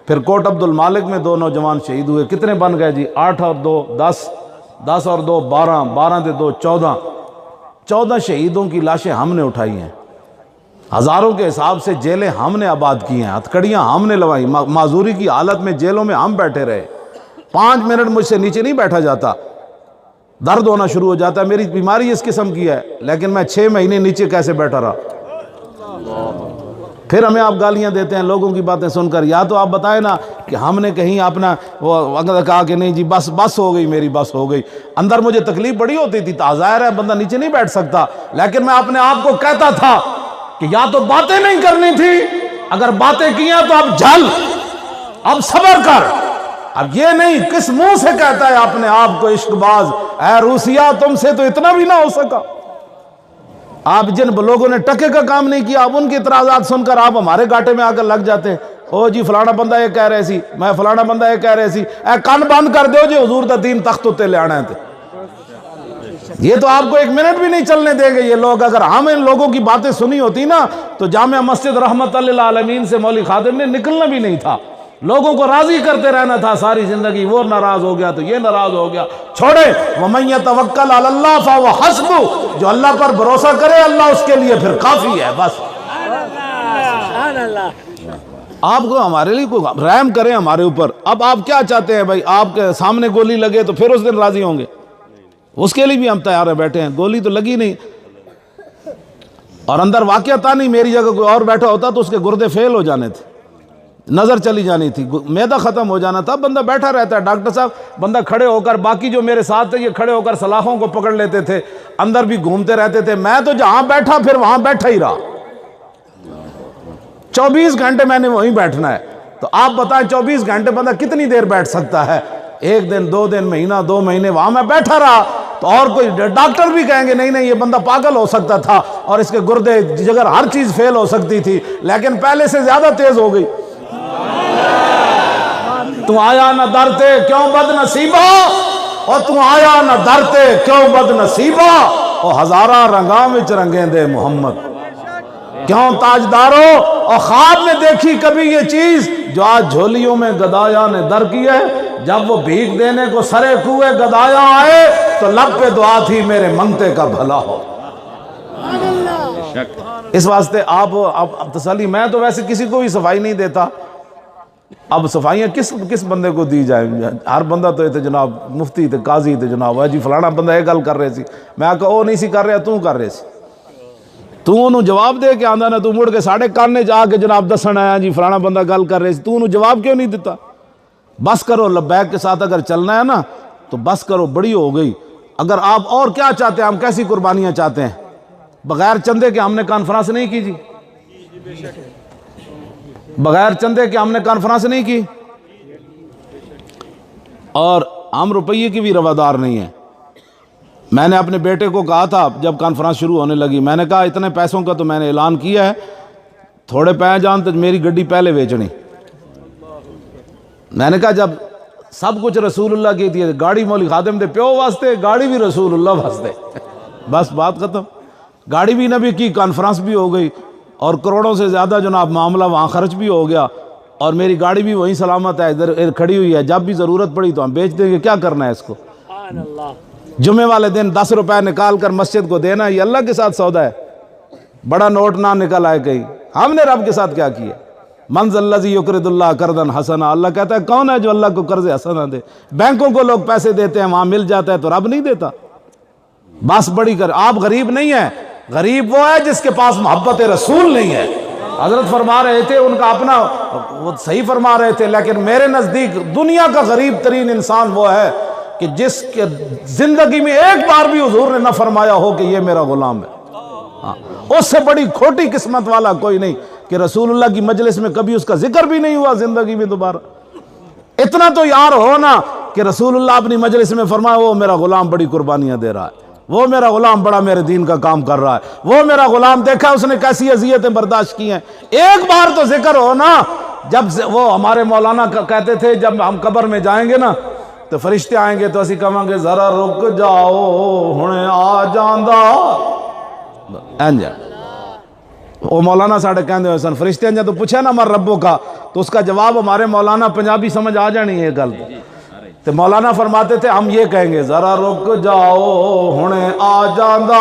پھر کوٹ عبد المالک میں 2 نوجوان شہید ہوئے. کتنے بن گئے جی؟ 8 اور 2 10، 10 اور 2 12، 12 سے 2 14. 14 شہیدوں کی لاشیں ہم نے اٹھائی ہیں. ہزاروں کے حساب سے جیلیں ہم نے آباد کی ہیں، ہتھکڑیاں ہم نے لوائی، معذوری کی حالت میں جیلوں میں ہم بیٹھے رہے، 5 منٹ مجھ سے نیچے نہیں بیٹھا جاتا، درد ہونا شروع ہو جاتا ہے، میری بیماری اس قسم کی ہے، لیکن میں 6 مہینے نیچے کیسے بیٹھا رہا۔ پھر ہمیں آپ گالیاں دیتے ہیں لوگوں کی باتیں سن کر، یا تو آپ بتائیں نا کہ ہم نے کہیں اپنا وہ اگر کہا کہ نہیں جی بس ہو گئی، میری بس ہو گئی، اندر مجھے تکلیف بڑی ہوتی تھی، ظاہر ہے بندہ نیچے نہیں بیٹھ سکتا، لیکن میں اپنے آپ کو کہتا تھا کہ یا تو باتیں نہیں کرنی تھی، اگر باتیں کیا تو اب جھل، اب صبر کر۔ اب یہ نہیں کس منہ سے کہتا ہے اپنے آپ کو عشق باز، اے روسیا تم سے تو اتنا بھی نہ ہو سکا۔ آپ جن لوگوں نے ٹکے کا کام نہیں کیا، اب ان کی اعتراضات سن کر آپ ہمارے گاٹے میں آ کر لگ جاتے ہیں، او جی فلانا بندہ یہ کہہ رہے سی، میں فلانا بندہ یہ کہہ رہے سی، اے کان بند کر دیو جی حضور دا دین تخت اتے لے آنا ہے۔ یہ تو آپ کو 1 منٹ بھی نہیں چلنے دیں گے یہ لوگ۔ اگر ہم ان لوگوں کی باتیں سنی ہوتی نا تو جامعہ مسجد رحمت للعالمین سے مولوی خادم نے نکلنا بھی نہیں تھا، لوگوں کو راضی کرتے رہنا تھا ساری زندگی، وہ ناراض ہو گیا تو یہ ناراض ہو گیا، چھوڑے وَمَن يَتَوَكَّلْ عَلَى اللَّهِ فَهُوَ حَسْبُهُ، جو اللہ پر بھروسہ کرے اللہ اس کے لیے پھر کافی ہے۔ بس آپ کو ہمارے لیے کوئی رحم کریں ہمارے اوپر۔ اب آپ کیا چاہتے ہیں بھائی؟ آپ کے سامنے گولی لگے تو پھر اس دن راضی ہوں گے؟ اس کے لیے بھی ہم تیار ہیں، بیٹھے ہیں، گولی تو لگی نہیں، اور اندر واقعہ تھا نہیں، میری جگہ کوئی اور بیٹھا ہوتا تو اس کے گردے فیل ہو جانے تھے، نظر چلی جانی تھی، معدہ ختم ہو جانا تھا۔ بندہ بیٹھا رہتا ہے، ڈاکٹر صاحب بندہ کھڑے ہو کر، باقی جو میرے ساتھ تھے یہ کھڑے ہو کر سلاخوں کو پکڑ لیتے تھے، اندر بھی گھومتے رہتے تھے، میں تو جہاں بیٹھا پھر وہاں بیٹھا ہی رہا، 24 گھنٹے میں نے وہیں بیٹھنا ہے۔ تو آپ بتائیں 24 گھنٹے بندہ کتنی دیر بیٹھ سکتا ہے؟ 1 دن 2 دن مہینہ 2 مہینے وہاں میں بیٹھا رہا، تو اور کوئی ڈاکٹر بھی کہیں گے نہیں یہ بندہ پاگل ہو سکتا تھا اور اس کے گردے جگر ہر چیز فیل ہو سکتی تھی، لیکن پہلے سے زیادہ تیز ہو گئی۔ تو آیا نہ درتے کیوں بد نصیبہ، اور تو آیا نہ درتے کیوں بد نصیبہ، اور ہزارہ رنگاں وچ رنگیں دے محمد، کیوں تاجدارو، اور خواب میں دیکھی کبھی یہ چیز جو آج جھولیوں میں گدایا نے در کی ہے، جب وہ بھیک دینے کو سرے کوئے گدایا آئے تو لب پہ دعا تھی میرے منگتے کا بھلا ہو۔ اس واسطے آپ تسلی، میں تو ویسے کسی کو بھی صفائی نہیں دیتا، اب صفائیاں کس بندے کو دی جائیں؟ ہر بندہ تو یہ جناب مفتی تے قاضی تے جناب جی فلانا بندہ یہ گل کر رہے سی، میں کہا او نہیں سی کر رہا، تو کر رہے سی، تو انہوں جواب دے کے آندہ نا، تو مڑ کے ساڑھے کانے جا کے جناب دسن آیا جی فلانا بندہ گل کر رہے سی، تو انہوں جواب کیوں نہیں دیتا؟ بس کرو، لبیک کے ساتھ اگر چلنا ہے نا تو بس کرو، بڑی ہو گئی۔ اگر آپ اور کیا چاہتے ہیں، ہم کیسی قربانیاں چاہتے ہیں؟ بغیر چندے کے ہم نے کانفرنس نہیں کی جی، بغیر چندے کے ہم نے کانفرنس نہیں کی، اور ہم روپیے کی بھی روادار نہیں ہیں۔ میں نے اپنے بیٹے کو کہا تھا جب کانفرنس شروع ہونے لگی، میں نے کہا اتنے پیسوں کا تو میں نے اعلان کیا ہے، تھوڑے پہ جان تو میری گڈی پہلے بیچنی۔ میں نے کہا جب سب کچھ رسول اللہ کی تھی، گاڑی مولوی خادم دے پیو واسطے، گاڑی بھی رسول اللہ واسطے، بس بات ختم۔ گاڑی بھی نبی کی، کانفرنس بھی ہو گئی، اور کروڑوں سے زیادہ جناب معاملہ وہاں خرچ بھی ہو گیا، اور میری گاڑی بھی وہیں سلامت ہے، ادھر کھڑی ہوئی ہے، جب بھی ضرورت پڑی تو ہم بیچ دیں گے، کیا کرنا ہے اس کو؟ جمعے والے دن 10 روپے نکال کر مسجد کو دینا، یہ اللہ کے ساتھ سودا ہے؟ بڑا نوٹ نہ نکل آئے کہیں، ہم نے رب کے ساتھ کیا کیا؟ من ذا الذی یقرض اللہ قرضا حسنا، اللہ کہتا ہے کون ہے جو اللہ کو قرض حسنا دے؟ بینکوں کو لوگ پیسے دیتے ہیں، وہاں مل جاتا ہے، تو رب نہیں دیتا؟ بس بڑی کر، آپ غریب نہیں ہیں، غریب وہ ہے جس کے پاس محبت رسول نہیں ہے۔ حضرت فرما رہے تھے، ان کا اپنا وہ صحیح فرما رہے تھے، لیکن میرے نزدیک دنیا کا غریب ترین انسان وہ ہے کہ جس کے زندگی میں ایک بار بھی حضور نے نہ فرمایا ہو کہ یہ میرا غلام ہے۔ اس سے بڑی کھوٹی قسمت والا کوئی نہیں کہ رسول اللہ کی مجلس میں کبھی اس کا ذکر بھی نہیں ہوا زندگی میں دوبارہ۔ اتنا تو یار ہو نا کہ رسول اللہ اپنی مجلس میں فرمایا وہ میرا غلام بڑی قربانیاں دے رہا ہے، وہ میرا غلام بڑا میرے دین کا کام کر رہا ہے، وہ میرا غلام دیکھا اس نے کیسی اذیتیں برداشت کی ہیں۔ ایک بار تو ذکر ہو نا، جب وہ ہمارے مولانا کہتے تھے جب ہم قبر میں جائیں گے نا تو فرشتے آئیں گے تو اسی کہیں گے ذرا رک جاؤ ہنے آ جاندہ اینجا۔ وہ مولانا ساڑھے کہندے ہوئے سن فرشتے اینجا تو پوچھے نا مر ربوں کا، تو اس کا جواب ہمارے مولانا پنجابی سمجھ آ جانی ہے گل، تو مولانا فرماتے تھے ہم یہ کہیں گے ذرا رک جاؤ ہنے آ جاندہ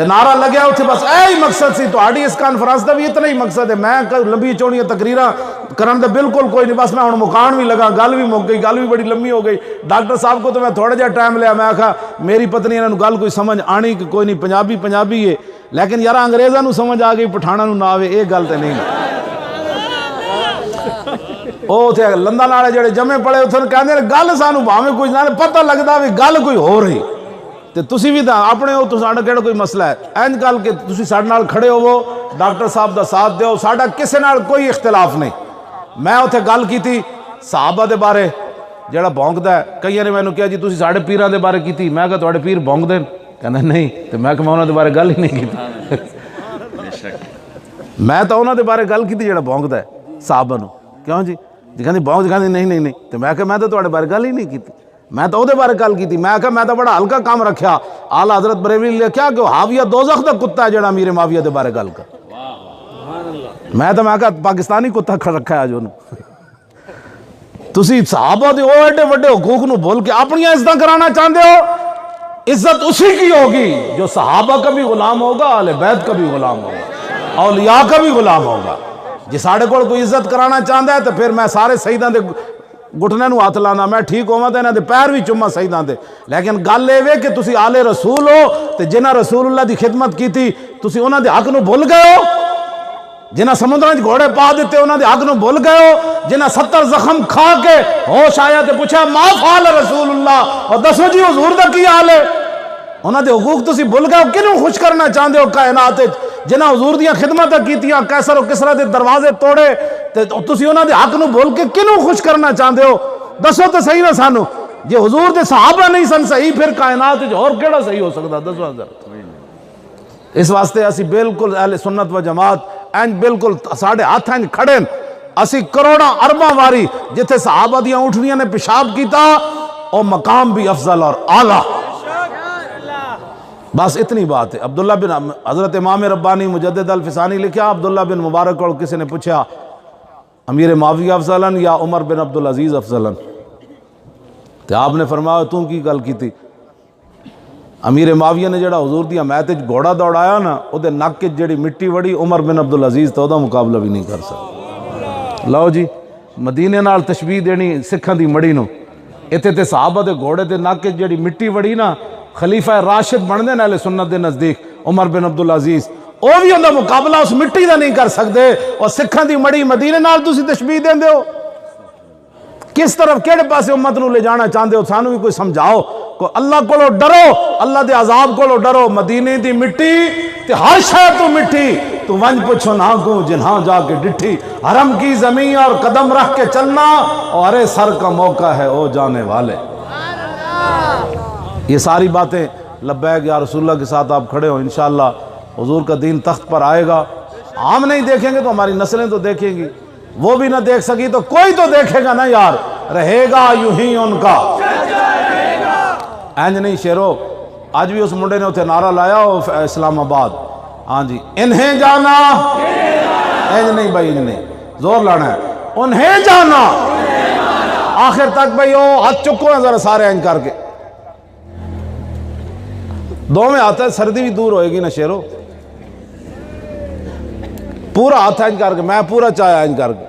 تے نعرہ لگیا اتنے بس اے مقصد سی تہاڈی اس کانفرنس دا بھی اتنا ہی مقصد ہے. میں لمبی چوڑیاں تقریراں کرن دا بالکل کوئی نہیں, بس میں ہن مکان بھی لگا, گل بھی مک گئی, گل بھی بڑی لمبی ہو گئی. ڈاکٹر صاحب کو تو میں تھوڑا جہا ٹائم لیا, میں آکھا میری پتنی انہاں نوں گل کوئی سمجھ آنی کہ کوئی نہیں, پنجابی ہے, لیکن یار انگریزاں نوں سمجھ آ گئی پٹھاناں نوں نہ آوے یہ گل تے نہیں. وہ اتنے لندن والے جڑے جمے پڑے اتنے کہتے ہیں گل سانوں بھاویں کچھ نہ پتہ لگتا بھی گل کوئی ہو رہی, تو تسی بھی اپنے ہو تو ساڈا کہڑا کوئی مسئلہ ہے. اینج گل کہ تسی ساڈے نال کھڑے ہوو, ڈاکٹر صاحب دا ساتھ دیو, ساڈا کسے نال کوئی اختلاف نہیں. میں اتنے گل کیتی صحابہ دے بارے جڑا بونکدا ہے, کئی نے مینوں کہا جی تسی ساڈے پیراں دے بارے کیتی, میں کہا تواڈے پیر بونک دین, کہندا نہیں, تو میں کہ میں انہاں دے بارے گل ہی نہیں کیتی. میں تو انہاں دے بارے گل کیتی جڑا بونکدا ہے صحابہ نوں, کیوں جی کہندی بونک کہندی نہیں, تو میں کہ میں تو تواڈے بارے گل ہی نہیں کیتی, میں تو دے بارے گل کی. میں کہا میں تو بڑا ہلکا کام رکھیا, اعلیٰ حضرت بریلوی نے لکھیا کہ حاویہ دوزخ دا کتا ہے جڑا امیر معاویہ دے بارے گل کر. میں کہا پاکستانی کتا رکھا ہے جو تسی صحابہ دے او ایڈے وڈے حقوق نو بھول کے اپنی عزت کرانا چاہتے ہو. عزت اسی کی ہوگی جو صحابہ کا بھی غلام ہوگا, اہل بیت کا بھی غلام ہوگا, اولیاء کا بھی غلام ہوگا. جی ساڑھے کو کوئی عزت کرانا چاہتا ہے تو پھر میں سارے سیداں دے گھٹنے نو ہاتھ لانا, میں ٹھیک ہوواں تے انہاں دے پیر بھی چوما سیداں دے. لیکن گل اے وے کہ تسی آل رسول ہو تے جنہاں رسول اللہ دی خدمت کیتی تسی انہاں دے حق نو بھول گئے ہو, جنہاں سمندراں وچ گھوڑے پا دیتے انہاں دے حق نو بھول گئے ہو, جنہاں 70 زخم کھا کے ہوش آیا تے پوچھا ما فعل رسول اللہ, اور دسو جی حضور دا کی حال ہے. انہاں دے حقوق تسی بھول گئے ہو. کنوں خوش کرنا چاہندے ہو کائنات وچ جنہاں حضور دیاں خدمتاں کیتیاں, قیصر و کسریٰ دے دروازے توڑے, تے تسی انہاں دے حق نو بھول کے کنوں خوش کرنا چاہندے ہو. دسو تو صحیح نہ سانو, جے حضور دے صحابہ نہیں سن صحیح پھر کائنات وچ اور کیڑا صحیح ہو سکدا, دسو حضرت. اس واسطے اسی بالکل اہل سنت و جماعت اینج بالکل ساڈے ہاتھ اینج کھڑے, اسی کروڑاں ارباں واری جتھے صحابہ دیاں اونٹھنیاں نے پیشاب کیتا او مقام بھی افضل اور اعلیٰ. بس اتنی بات ہے. عبداللہ بن حضرت امام ربانی مجدد الفسانی لکھیا, عبداللہ بن مبارک کو کسی نے پوچھا امیر معاویہ افضلن یا عمر بن عبدالعزیز افضلن, تو آپ نے فرمایا تو کی گل کی تھی. امیر معاویہ نے جڑا حضور دی حمایت وچ گھوڑا دوڑایا نا, او دے نک وچ جڑی مٹی وڑی عمر بن عبدالعزیز تو دا مقابلہ بھی نہیں کر سکتا. لو جی مدینے نال تشبیہ دینی سکھاں دی مڑی نو, ایتھے تے صحابہ دے گھوڑے دے نک وچ جڑی مٹی وڑی نا, خلیفہ راشد بن دے اہل سنت دے نزدیک عمر بن عبدالعزیز, او بھی اوندا مقابلہ اس مٹی دا نہیں کر سکتے. اور سکھاں دی مڑی مدینے نال تسی تشبیہ دیندے ہو, کس طرف کیڑے پاسے امت نو لے جانا چاہندے ہو, سانو بھی کوئی سمجھاؤ. کو اللہ کولو ڈرو, اللہ دے عذاب کولو ڈرو. مدینے دی مٹی تے ہر شے تو مٹی, تو ونج پچھو نہ کو جنہاں جا کے ڈٹھی. حرم کی زمین اور قدم رکھ کے چلنا, اور ارے سر کا موقع ہے او جانے والے. یہ ساری باتیں لبیک یا رسول اللہ کے ساتھ آپ کھڑے ہو, انشاءاللہ حضور کا دین تخت پر آئے گا. ہم نہیں دیکھیں گے تو ہماری نسلیں تو دیکھیں گی, وہ بھی نہ دیکھ سکی تو کوئی تو دیکھے گا نا یار. رہے گا یوں ہی ان کا اینج نہیں شیرو. آج بھی اس منڈے نے اتنے نعرہ لایا ہو اسلام آباد, ہاں جی انہیں جانا, اینج نہیں بھائی, انج نہیں, زور لانا ہے, انہیں جانا آخر تک. بھائی وہ ہاتھ چکو ہیں ذرا سارے اینج کر کے, دو میں آتا ہے, سردی بھی دور ہوئے گی نا شیرو. پورا ہاتھ اینج کر کے, میں پورا چاہیا اینج کر کے,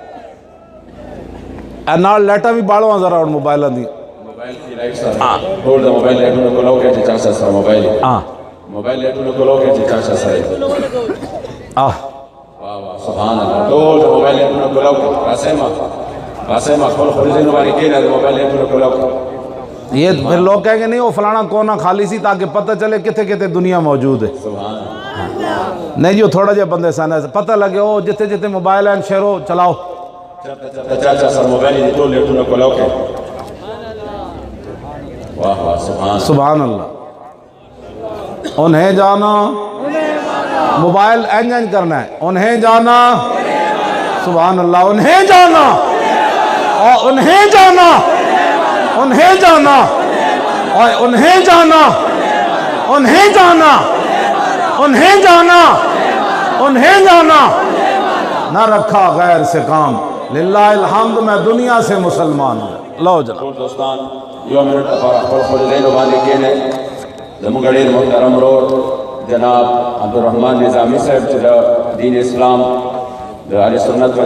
نال لیٹا بھی باڑو ہاں ذرا موبائل دی. موبائل کی لائٹ سا ہولڈ موبائل لیٹو کو لو کے چاچا سا موبائل موبائل لیٹو کو لو کے چاچا سا واہ واہ سبحان اللہ. ہولڈ موبائل لیٹو کو لو کے قاسمہ کھول خریدنے والی کے نہ موبائل لیٹو کو لو کے. یہ پھر لوگ کہیں گے نہیں وہ فلانا کونا خالی سی تاکہ پتہ چلے کتے کتے دنیا موجود ہے. نہیں جو تھوڑا جا بندے سانا پتہ لگے او جتے جتے موبائل ہیں شیرو چلاؤ. چاچا سا موبائل لیٹو لیٹو کو لو کے. واہ واہ سبحان اللہ. انہیں جانا موبائل اینج اینج کرنا ہے, انہیں جانا سبحان اللہ, انہیں جانا اور انہیں جانا, انہیں جانا اور انہیں جانا, انہیں جانا, انہیں جانا, انہیں جانا. نہ رکھا غیر سے کام, للہ الحمد میں دنیا سے مسلمان ہوں. لو جناب دوستان یو منٹ پر خپل خپل دین باندې کېنه زموږ ډېر محترم ورور جناب عبدالرحمن نظامی صاحب چې د دین اسلام د اهل سنت